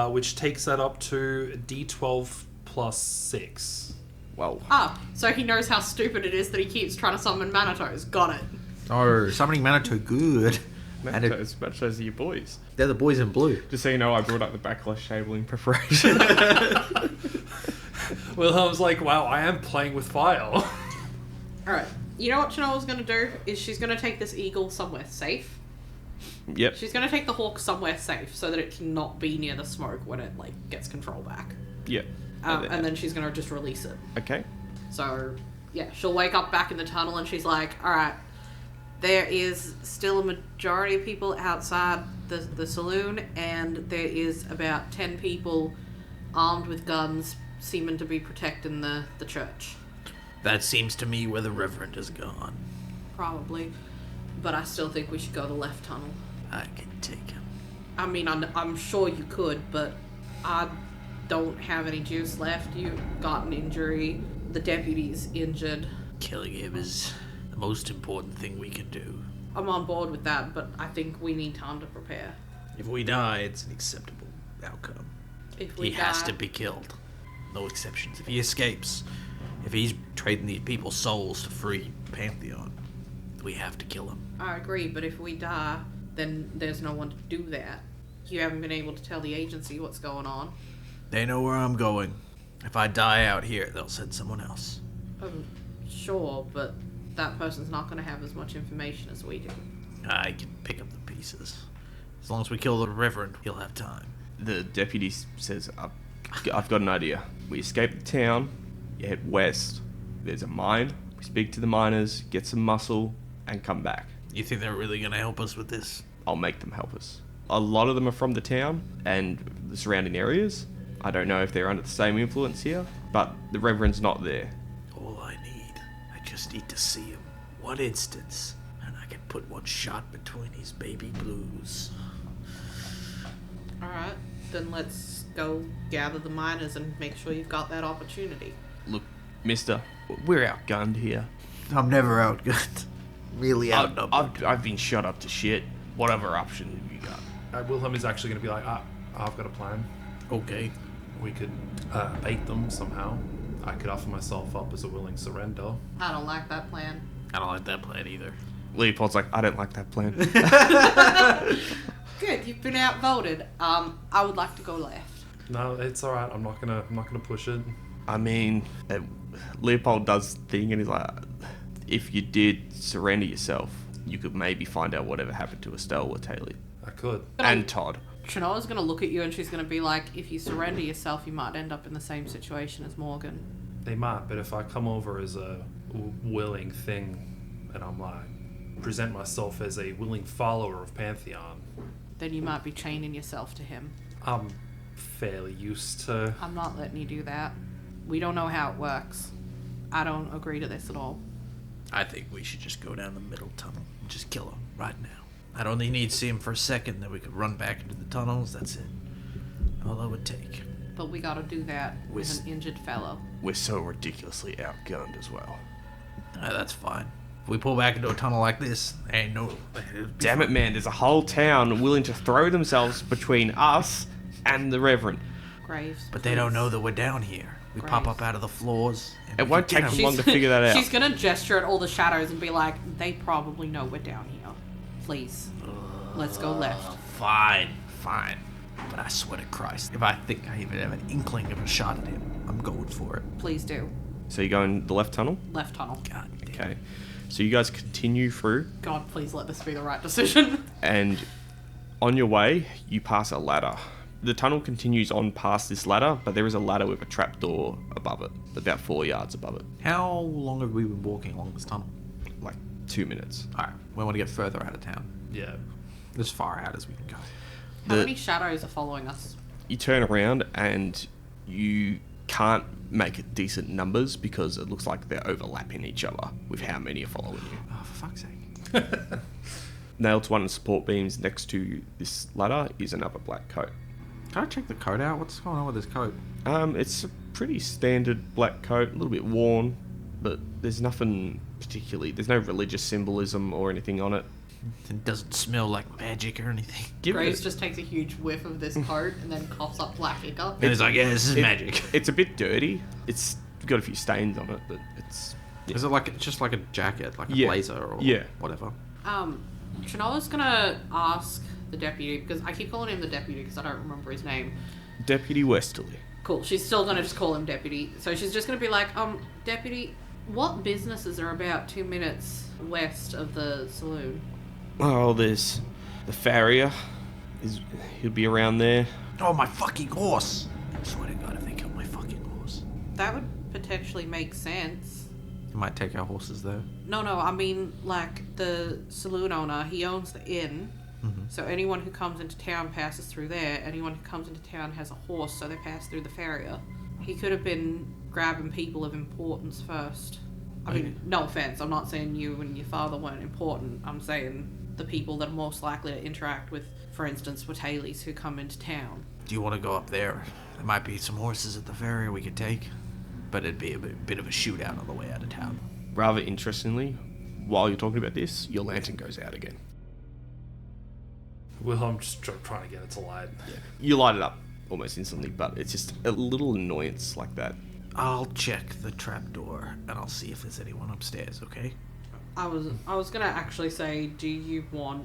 which takes that up to D12 plus 6. Well, Ah, so he knows how stupid it is that he keeps trying to summon Manitos. Got it. Oh, summoning Manitou, good. And it- Manitos are your boys. they're the boys in blue. Just so you know, I brought up the backlash table in preparation. Wilhelm's like, wow, I am playing with fire. Alright. You know what Chanel's gonna do? Is she's gonna take this eagle somewhere safe. Yep. She's gonna take the hawk somewhere safe so that it cannot be near the smoke when it, like, gets control back. Yep. And then she's gonna just release it. Okay. So, yeah, she'll wake up back in the tunnel and she's like, alright, there is still a majority of people outside the saloon, and there is about 10 people armed with guns seeming to be protecting the church. That seems to me where the Reverend has gone. Probably. But I still think we should go the left tunnel. I can take him. I mean, I'm sure you could, but I don't have any juice left. You got an injury. The deputy's injured. Killing him is the most important thing we can do. I'm on board with that, but I think we need time to prepare. If we die, it's an acceptable outcome. If we He has die- to be killed. No exceptions. If he escapes, if he's trading these people's souls to free Pantheon, we have to kill him. I agree, but if we die, then there's no one to do that. You haven't been able to tell the agency what's going on. They know where I'm going. If I die out here, they'll send someone else. Sure, but that person's not going to have as much information as we do. I can pick up the pieces. As long as we kill the Reverend, he'll have time. The deputy says, I've got an idea. We escape the town, you head west. There's a mine. We speak to the miners, get some muscle, and come back. You think they're really going to help us with this? I'll make them help us. A lot of them are from the town and the surrounding areas. I don't know if they're under the same influence here, but the Reverend's not there. All I just need to see him. One instance, and I can put one shot between his baby blues. Alright, then let's go gather the miners and make sure you've got that opportunity. Look, mister, we're outgunned here. I'm never outgunned. Really outnumbered. I've been shot up to shit. What other option have you got? Wilhelm is actually going to be like, I've got a plan. Okay. We could bait them somehow. I could offer myself up as a willing surrender. I don't like that plan. I don't like that plan either. Leopold's like, I don't like that plan. Good, you've been outvoted. I would like to go left. No, it's all right. I'm not gonna push it. I mean, Leopold does the thing and he's like, if you did surrender yourself, you could maybe find out whatever happened to Estelle or Taylor. I could. And Todd. Shanoa's going to look at you and she's going to be like, if you surrender yourself, you might end up in the same situation as Morgan. They might, but if I come over as a willing thing, and I'm like, present myself as a willing follower of Pantheon, Then you might be chaining yourself to him. I'm fairly used to... I'm not letting you do that. We don't know how it works. I don't agree to this at all. I think we should just go down the middle tunnel and just kill him right now. I'd only need to see him for a second, then we could run back into the tunnels, that's it. All I would take. But we gotta do that with an injured fellow. We're so ridiculously outgunned as well. That's fine. If we pull back into a tunnel like this, ain't no... Damn it, man. There's a whole town willing to throw themselves between us and the Reverend. Graves. But they don't know that we're down here. We pop Graves. up out of the floors. And It won't get take 'em. them long to figure that out. She's gonna gesture at all the shadows and be like, they probably know we're down here. Please. Let's go left. Fine. But I swear to Christ, if I think I even have an inkling of a shot at him, I'm going for it. Please do. So you go in the left tunnel? Left tunnel. God damn. Okay. So you guys continue through, God, please let this be the right decision. and on your way, you pass a ladder. The tunnel continues on past this ladder, but there is a ladder with a trapdoor above it, about 4 yards above it. How long have we been walking along this tunnel? Like 2 minutes. Alright, we want to get further out of town. Yeah. As far out as we can go. How The- many shadows are following us? You turn around and you can't make decent numbers because it looks like they're overlapping each other with how many are following you. Oh, for fuck's sake. Nailed to one of the support beams next to this ladder is another black coat. Can I check the coat out? What's going on with this coat? It's a pretty standard black coat, a little bit worn, but there's nothing particularly, there's no religious symbolism or anything on it. It doesn't smell like magic or anything. Graves just takes a huge whiff of this coat and then coughs up black ichor. And he's like, yeah, this is magic. It's a bit dirty. It's got a few stains on it, but it's... Is it like just like a jacket, like a Yeah. blazer or Yeah. whatever? Chanoa's gonna ask the deputy, because I keep calling him the deputy because I don't remember his name. Deputy Westerly. Cool, she's still gonna just call him deputy. So she's just gonna be like, deputy, what businesses are about 2 minutes west of the saloon? Oh, there's the farrier. He'll be around there. Oh, my fucking horse! I swear to God, if they kill my fucking horse. That would potentially make sense. You might take our horses there. No, I mean, like, the saloon owner, he owns the inn. So anyone who comes into town passes through there. Anyone who comes into town has a horse, so they pass through the farrier. He could have been grabbing people of importance first. I mean, no offense, I'm not saying you and your father weren't important. I'm saying the people that are most likely to interact with, for instance, Wataleys who come into town. Do you want to go up there? There might be some horses at the ferry we could take. But it'd be a bit of a shootout on the way out of town. Rather interestingly, while you're talking about this, your lantern goes out again. I'm just trying to get it to light. You light it up almost instantly, but it's just a little annoyance like that. I'll check the trapdoor and I'll see if there's anyone upstairs, okay? I was gonna actually say, do you want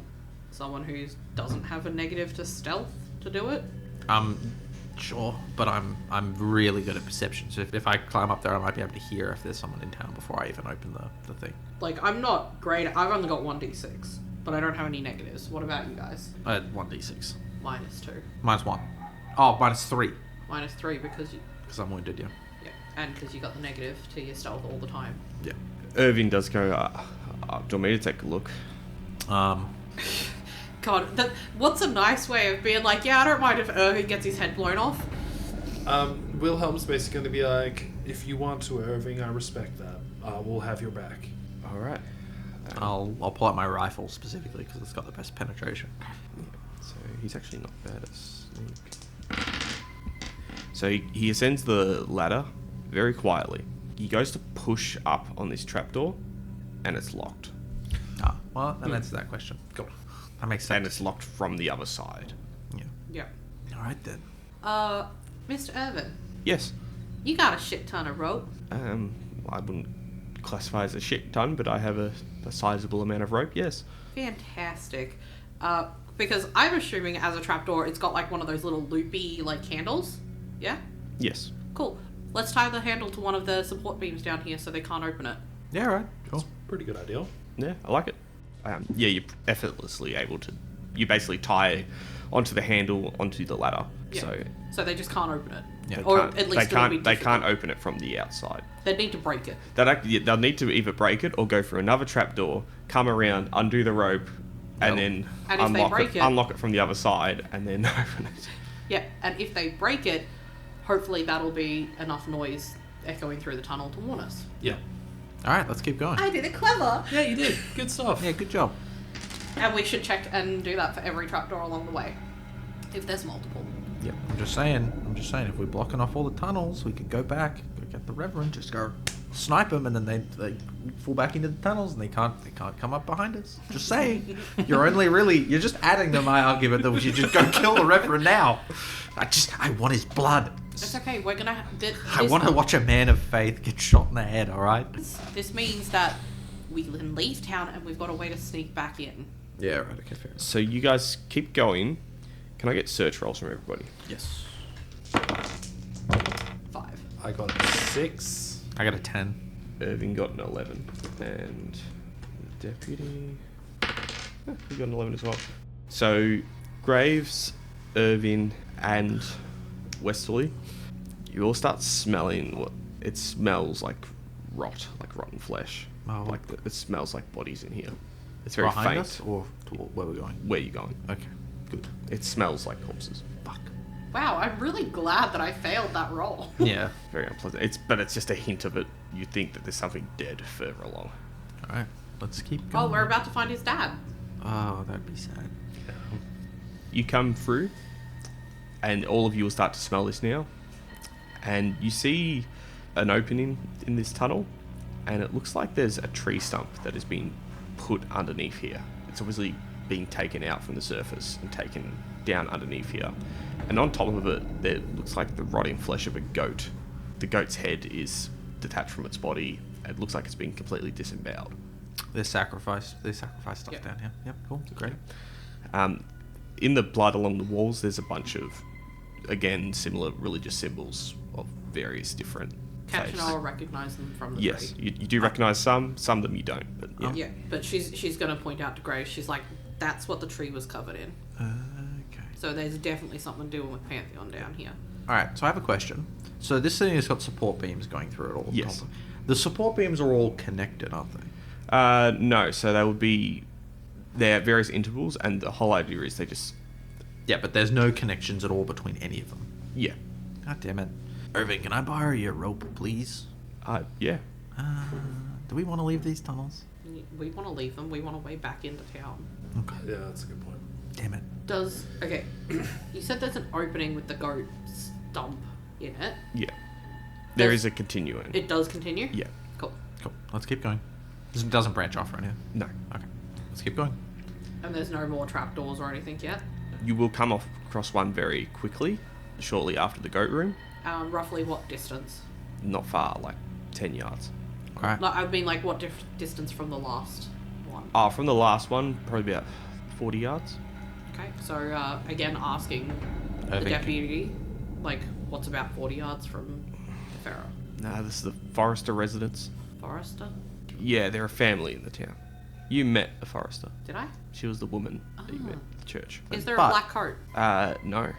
someone who doesn't have a negative to stealth to do it? Sure, but I'm really good at perception, so if I climb up there I might be able to hear if there's someone in town before I even open the thing. Like, I'm not great. I've only got 1d6, but I don't have any negatives. What about you guys? I had 1d6. -2. -1. Oh, -3. -3 because you... Because I'm wounded, yeah. Yeah, and because you got the negative to your stealth all the time. Yeah. Irving does go, do you want me to take a look? God, what's a nice way of being like, yeah, I don't mind if Irving gets his head blown off. Wilhelm's basically going to be like, if you want to, Irving, I respect that. We'll have your back. All right. I'll pull out my rifle specifically because it's got the best penetration. So he's actually not bad at sneak. So he ascends the ladder very quietly. He goes to push up on this trapdoor, and it's locked. Ah, well, that answers that question. Go on. That makes sense. And it's locked from the other side. Yeah. Yeah. All right then. Mr. Irvin, Yes. you got a shit ton of rope. I wouldn't classify as a shit ton, but I have a sizable amount of rope, yes. Fantastic. Because I'm assuming as a trapdoor, it's got like one of those little loopy like handles. Yeah? Yes. Cool. Let's tie the handle to one of the support beams down here so they can't open it. Yeah, right. Cool. Pretty good idea. Yeah, I like it. Yeah, you're effortlessly able to... You basically tie onto the handle onto the ladder. Yeah. So they just can't open it. Yeah. Or at least it'll be they can't difficult. open it from the outside. They need to break it. They'll need to either break it or go through another trapdoor, come around, undo the rope, and then And if they break it- unlock it from the other side, and then open it. Yeah, and if they break it, hopefully that'll be enough noise echoing through the tunnel to warn us. Yeah. All right, let's keep going. I did it clever! Yeah, you did. Good stuff. Yeah, good job. And we should check and do that for every trapdoor along the way. If there's multiple. Yep. I'm just saying, if we're blocking off all the tunnels, we could go back, go get the Reverend, just go snipe them, and then they fall back into the tunnels, and they can't come up behind us. Just saying. You're just adding to my argument that we should just go kill the Reverend now. I want his blood. It's okay. We're gonna. I want to watch a man of faith get shot in the head. All right. This means that we can leave town, and we've got a way to sneak back in. Yeah. Right. Okay. Fair. So you guys keep going. Can I get search rolls from everybody? Yes. 5. I got a 6. I got a 10. Irving got an 11. And the deputy... he got an 11 as well. So, Graves, Irving, and Westerly, you all start smelling what... It smells like rot, like rotten flesh. Oh. Like it smells like bodies in here. It's very Behind faint. us, or where we're going? Where you going? Okay. Good. It smells like corpses. Fuck. Wow, I'm really glad that I failed that roll. Yeah. Very unpleasant. But it's just a hint of it. You think that there's something dead further along. All right. Let's keep going. Oh, we're about to find his dad. Oh, that'd be sad. You come through, and all of you will start to smell this now. And you see an opening in this tunnel, and it looks like there's a tree stump that has been put underneath here. It's obviously being taken out from the surface and taken down underneath here. And on top of it, there looks like the rotting flesh of a goat. The goat's head is detached from its body. It looks like it's been completely disemboweled. They sacrifice stuff Yep. down here. Yep, cool. Great. In the blood along the walls, there's a bunch of, again, similar religious symbols of various different Catch and faiths. I will recognize them from the Yes, tree. you do recognise some of them you don't. But yeah. Yeah, but she's going to point out to Grace, she's like, that's what the tree was covered in. Okay. So there's definitely something doing with Pantheon down here. All right. So I have a question. So this thing has got support beams going through it all. Yes. The support beams are all connected, aren't they? No, so they would be there at various intervals, and the whole idea is they just Yeah, but there's no connections at all between any of them. yeah, God damn it. Irving, can I borrow your rope, please? yeah. Do we want to leave these tunnels? We want to leave them. We want to way back into town. Okay. Yeah, that's a good point. Damn it. Okay, you said there's an opening with the goat stump in it. Yeah. There Does- is a continuum. It does continue? Yeah. Cool. Cool. Let's keep going. This doesn't branch off right here. No. Okay. Let's keep going. And there's no more trapdoors or anything yet? You will come across one very quickly, shortly after the goat room. Roughly what distance? Not far, like 10 yards. All right. Like, I mean, like, what distance from the last one? From the last one, probably about 40 yards. Okay, so, again, asking the Irving. deputy, like, what's about 40 yards from the Pharaoh? Nah, this is the Forrester residence. Forrester? Yeah, they're a family in the town. You met a Forrester. Did I? She was the woman that you met Ah. at the church. Is there But- a black coat? No.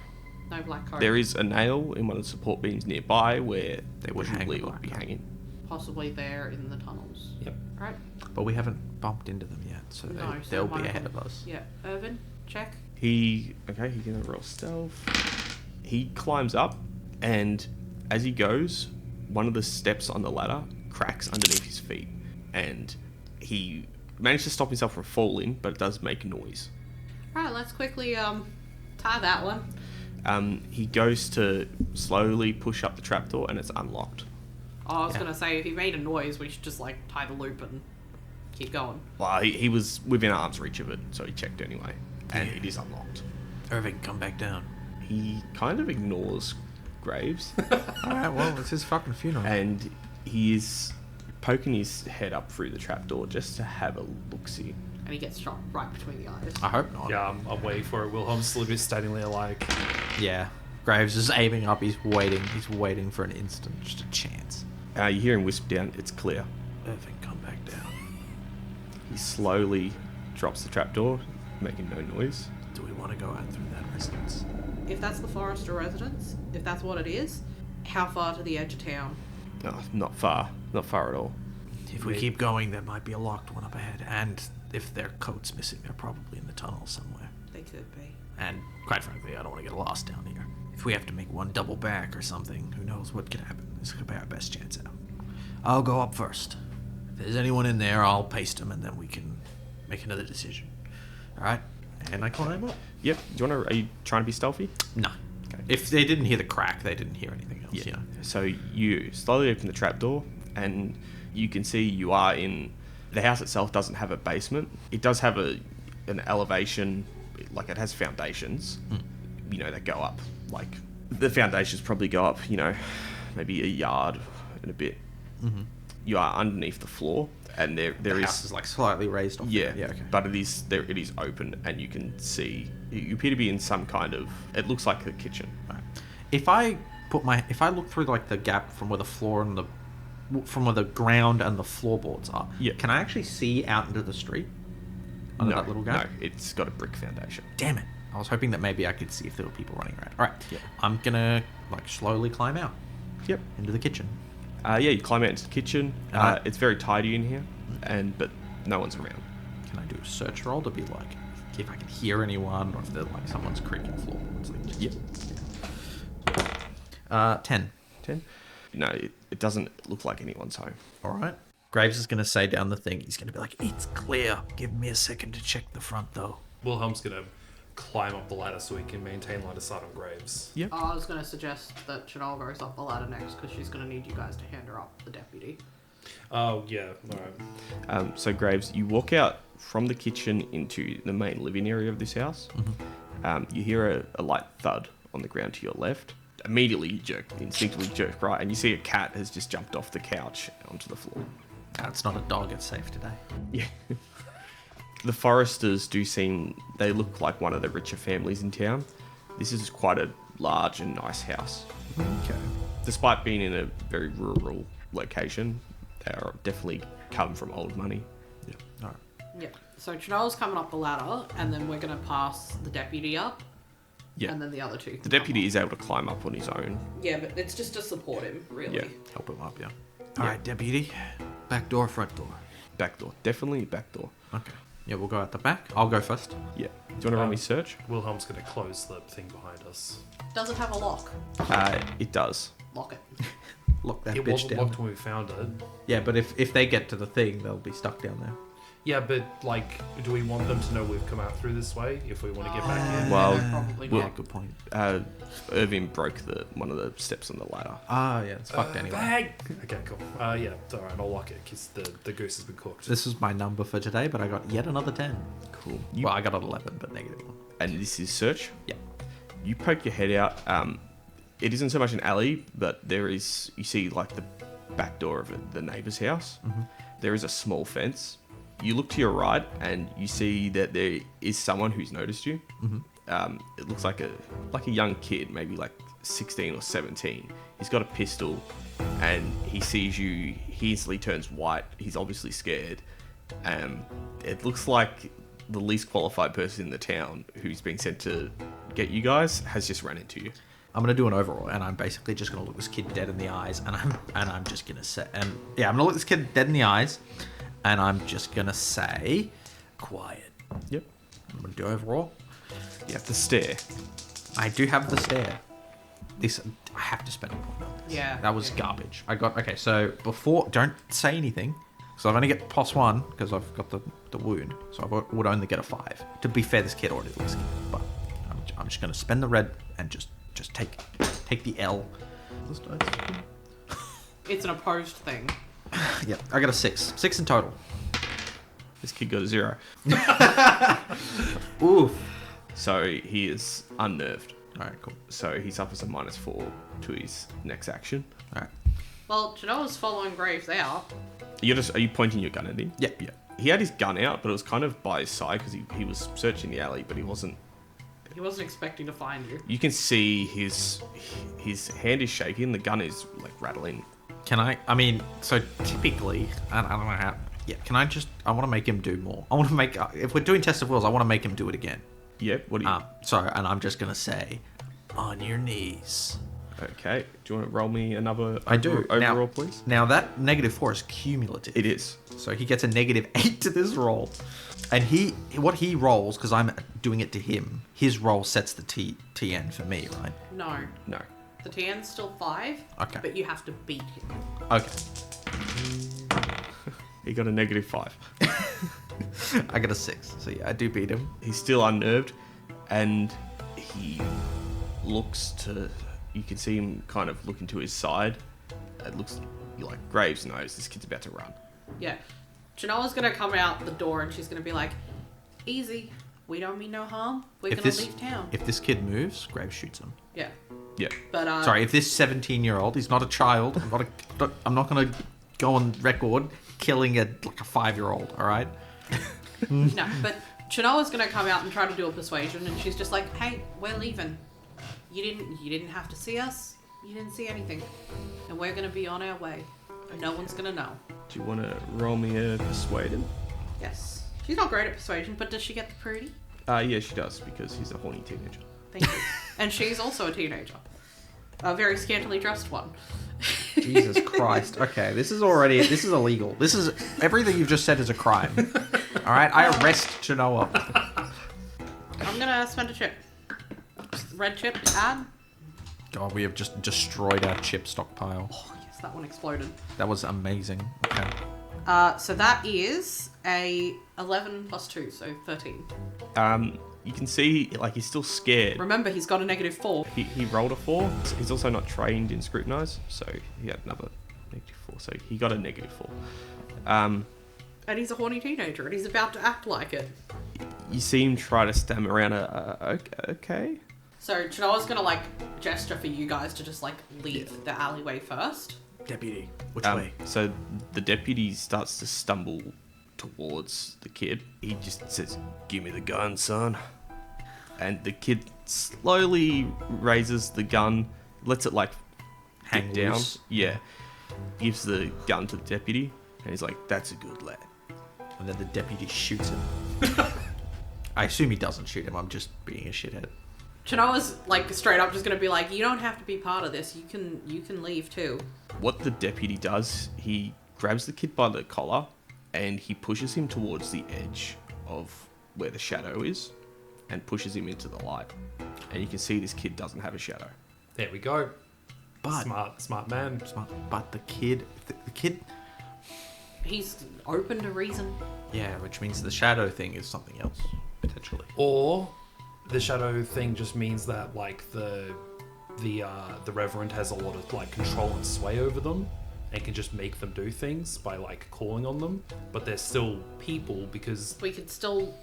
No black coat. There is a nail in one of the support beams nearby where They would hang presumably the it would black be coat. hanging. Possibly there in the tunnels. Yep. Right? But we haven't bumped into them yet, so, No, so they'll might be as ahead well- of us. Yeah. Irvin, check. He's gonna roll stealth. He climbs up, and as he goes, one of the steps on the ladder cracks underneath his feet, and he managed to stop himself from falling, but it does make noise. Right, let's quickly, tie that one. He goes to slowly push up the trapdoor, and it's unlocked. Oh, I was Yeah. gonna say, if he made a noise, we should just, like, tie the loop and keep going. Well, he was within arm's reach of it, so he checked anyway, and it is unlocked. Irving, come back down. He kind of ignores Graves, All right, well, it's his fucking funeral. and he is poking his head up through the trapdoor just to have a look-see. And he gets shot right between the eyes. I hope not. Yeah, I'm waiting for it. Wilhelm's still just standing there like, Yeah. Graves is aiming up. He's waiting. He's waiting for an instant, just a chance. You hear him whisper down, "It's clear." Irving, come back down. He slowly drops the trapdoor, making no noise. Do we want to go out through that residence? If that's the Forrester residence, if that's what it is, how far to the edge of town? No, not far. Not far at all. If we keep going, there might be a locked one up ahead. And if their coat's missing, they're probably in the tunnel somewhere. They could be. And quite frankly, I don't want to get lost down here. If we have to make one double back or something, who knows what could happen. This could be our best chance out. I'll go up first. If there's anyone in there, I'll paste them, and then we can make another decision. All right? And I climb up. Yep. Are you trying to be stealthy? No. Okay. If they didn't hear the crack, they didn't hear anything else. Yeah. You know. So you slowly open the trapdoor, and you can see you are in... The house itself doesn't have a basement. It does have an elevation, like it has foundations, that go up. Like, the foundations probably go up, maybe a yard and a bit. Mm-hmm. You are underneath the floor, and there The is... house is like slightly raised off. Yeah, Yeah, okay. but it is open, and you can see... You appear to be in some kind of... It looks like a kitchen. Right. If I look through like the gap from where the floor and from where the ground and the floorboards are, can I actually see out into the street? Under that little gap? No, it's got a brick foundation. Damn it. I was hoping that maybe I could see if there were people running around. All right. Yeah. I'm going to like slowly climb out. Yep. Into the kitchen. You climb out into the kitchen. It's very tidy in here, but no one's around. Can I do a search roll to be like, if I can hear anyone or if they're like someone's creaking floorboards? Like, 10. 10? No, it doesn't look like anyone's home. All right. Graves is going to say down the thing, he's going to be like, it's clear. Give me a second to check the front, though. Wilhelm's going to climb up the ladder so he can maintain line of sight on Graves. Yep. I was going to suggest that Chanel goes up the ladder next because she's going to need you guys to hand her up the deputy. Oh, yeah. All right. So, Graves, you walk out from the kitchen into the main living area of this house. Mm-hmm. You hear a light thud on the ground to your left. Immediately, you instinctively jerk right, and you see a cat has just jumped off the couch onto the floor. It's not a dog, it's safe today. Yeah. The Foresters they look like one of the richer families in town. This is quite a large and nice house. Okay. Despite being in a very rural location, they are definitely come from old money. Yeah. All right. Yeah. So Chanel's coming up the ladder, and then we're going to pass the deputy up. Yeah. And then the other two. The deputy is able to climb up on his own. Yeah, but it's just to support him, really. Yeah. Help him up, yeah. All right, deputy. Back door, front door. Back door. Definitely back door. Okay. Yeah, we'll go out the back. I'll go first. Yeah. Do you want to run me search? Wilhelm's going to close the thing behind us. Does it have a lock? It does. Lock it. Lock that It bitch wasn't down. locked when we found it. Yeah, but if they get to the thing, they'll be stuck down there. Yeah, but, like, do we want them to know we've come out through this way if we want to get back in? Well, probably well- not. Yeah, good point. Irving broke one of the steps on the ladder. Ah, yeah, it's fucked anyway. Bag! Okay, cool. Yeah, it's alright, I'll lock it because the goose has been cooked. This is my number for today, but I got yet another 10. Cool. Well, I got an 11, but negative 1. And this is search. Yeah. You poke your head out. It isn't so much an alley, but you see like the back door of the neighbour's house. Mm-hmm. There is a small fence. You look to your right and you see that there is someone who's noticed you. Mm-hmm. It looks like a young kid, maybe like 16 or 17. He's got a pistol and he sees you. He instantly turns white. He's obviously scared. It looks like the least qualified person in the town who's been sent to get you guys has just run into you. I'm gonna do an overall, and I'm basically just gonna look this kid dead in the eyes, and I'm just gonna say, I'm gonna look this kid dead in the eyes, and I'm just gonna say, quiet. Yep. I'm gonna do overall. You have to stare. I do have the stare. I have to spend a point on this. Yeah. That was Yeah. garbage. Okay, so don't say anything. So I've only get +1 because I've got the wound. So I would only get a 5. To be fair, this kid already looks scared, but I'm just gonna spend the red and just take the L. It's an opposed thing. Yeah, I got a 6. 6 in total. This kid got a 0. Oof. So he is unnerved. All right, cool. So he suffers a -4 to his next action. All right. Well, Janelle's following Graves out. Are you pointing your gun at him? Yep. Yeah. He had his gun out, but it was kind of by his side because he was searching the alley, but he wasn't. He wasn't expecting to find you. You can see his hand is shaking. The gun is like rattling. Can I mean, so typically, I don't know how. Yeah. Can I want to make him do more. I want to make. If we're doing test of wills, I want to make him do it again. Yep. What do you? Sorry, and I'm just gonna say, on your knees. Okay. Do you want to roll me another? I do. Overall, please. Now that -4 is cumulative. It is. So he gets a -8 to this roll. And what he rolls, because I'm doing it to him, his roll sets the TN for me, right? No. No. The TN's still 5. Okay. But you have to beat him. Okay. He got a -5. I got a 6. So yeah, I do beat him. He's still unnerved, and looks to... You can see him kind of looking to his side. It looks like Graves knows this kid's about to run. Yeah. Genoa's gonna come out the door and she's gonna be like, easy. We don't mean no harm. We're gonna leave town. If this kid moves, Graves shoots him. Yeah. Yeah. But Sorry, if this 17-year-old, he's not a child. I'm not gonna go on record killing a 5-year-old. All right. No, but Genoa's gonna come out and try to do a persuasion, and she's just like, "Hey, we're leaving. You didn't have to see us. You didn't see anything, and we're gonna be on our way. No one's gonna know." Do you want to roll me a persuaded? Yes. She's not great at persuasion, but does she get the pretty? Yeah, she does, because he's a horny teenager. Thank you. And she's also a teenager, a very scantily dressed one. Jesus Christ. Okay, this is illegal. This is everything you've just said is a crime. All right, I arrest Genoa. I'm gonna spend a chip. Red chip to add. God, we have just destroyed our chip stockpile. Oh yes, that one exploded. That was amazing. Okay. So that is a 11 plus 2, so 13. You can see, he's still scared. Remember, he's got a -4. He rolled a 4. He's also not trained in Scrutinize, so he had another -4. So he got a -4. And he's a horny teenager, and he's about to act like it. You see him try to stammer around okay. So Genoa's gonna gesture for you guys to just leave the alleyway first. Deputy, which way? So the deputy starts to stumble towards the kid. He just says, "Give me the gun, son." And the kid slowly raises the gun, lets it Hang dip down. loose. Yeah. Gives the gun to the deputy, and he's like, "That's a good lad." And then the deputy shoots him. I assume he doesn't shoot him. I'm just being a shithead. Genoa's straight up just gonna be like, "You don't have to be part of this. You can leave too." What the deputy does, he grabs the kid by the collar and he pushes him towards the edge of where the shadow is and pushes him into the light. And you can see this kid doesn't have a shadow. There we go. But Smart man. But the kid, He's open to reason. yeah, which means the shadow thing is something else potentially. Or the shadow thing just means that the Reverend has a lot of control and sway over them and can just make them do things by calling on them, but they're still people because We could still,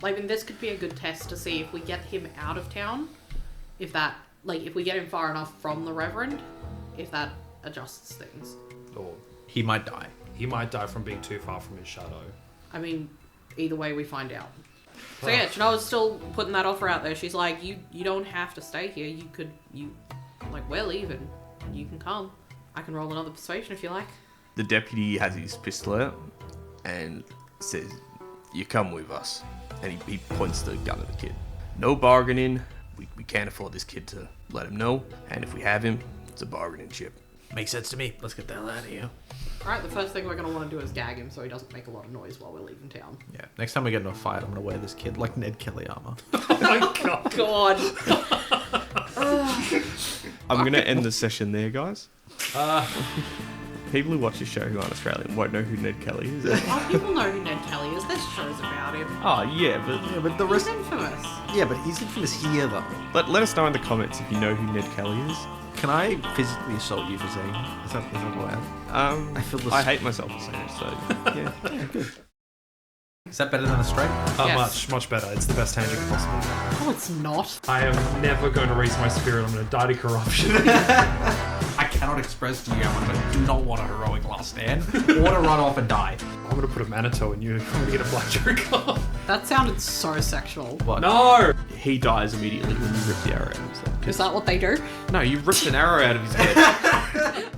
this could be a good test to see if we get him out of town, if that, if we get him far enough from the Reverend, if that adjusts things. or He might die. he might die from being too far from his shadow. I mean, either way we find out. So yeah, Genoa's still putting that offer out there. She's like, you don't have to stay here. We're leaving. You can come. I can roll another persuasion if you like. The deputy has his pistol out and says, "You come with us." And he points the gun at the kid. "No bargaining. We can't afford this kid to let him know. And if we have him, it's a bargaining chip." Makes sense to me. Let's get the hell out of here. Alright, the first thing we're going to want to do is gag him so he doesn't make a lot of noise while we're leaving town. Yeah. Next time we get into a fight, I'm gonna wear this kid like Ned Kelly armor. Oh my god. God. I'm going to end the session there, guys. People who watch the show who aren't Australian won't know who Ned Kelly is. Oh, people know who Ned Kelly is. There's shows about him. Oh, yeah, but the He's infamous. Yeah, but he's infamous here though. let us know in the comments if you know who Ned Kelly is. Can I physically assault you for saying that? Is that allowed? I feel this. I hate myself for saying it, so yeah. Yeah, good. Is that better than a straight? Yes. Much better. It's the best hand you can possibly get. No, it's not. I am never going to raise my spirit. I'm going to die to corruption. I cannot express to you how much I do not want a heroic last stand or to run off and die. I'm going to put a Manitou in you. I'm going to get a black joker. That sounded so sexual. What? No! He dies immediately when you rip the arrow out of his head. Is that what they do? No, you ripped an arrow out of his head.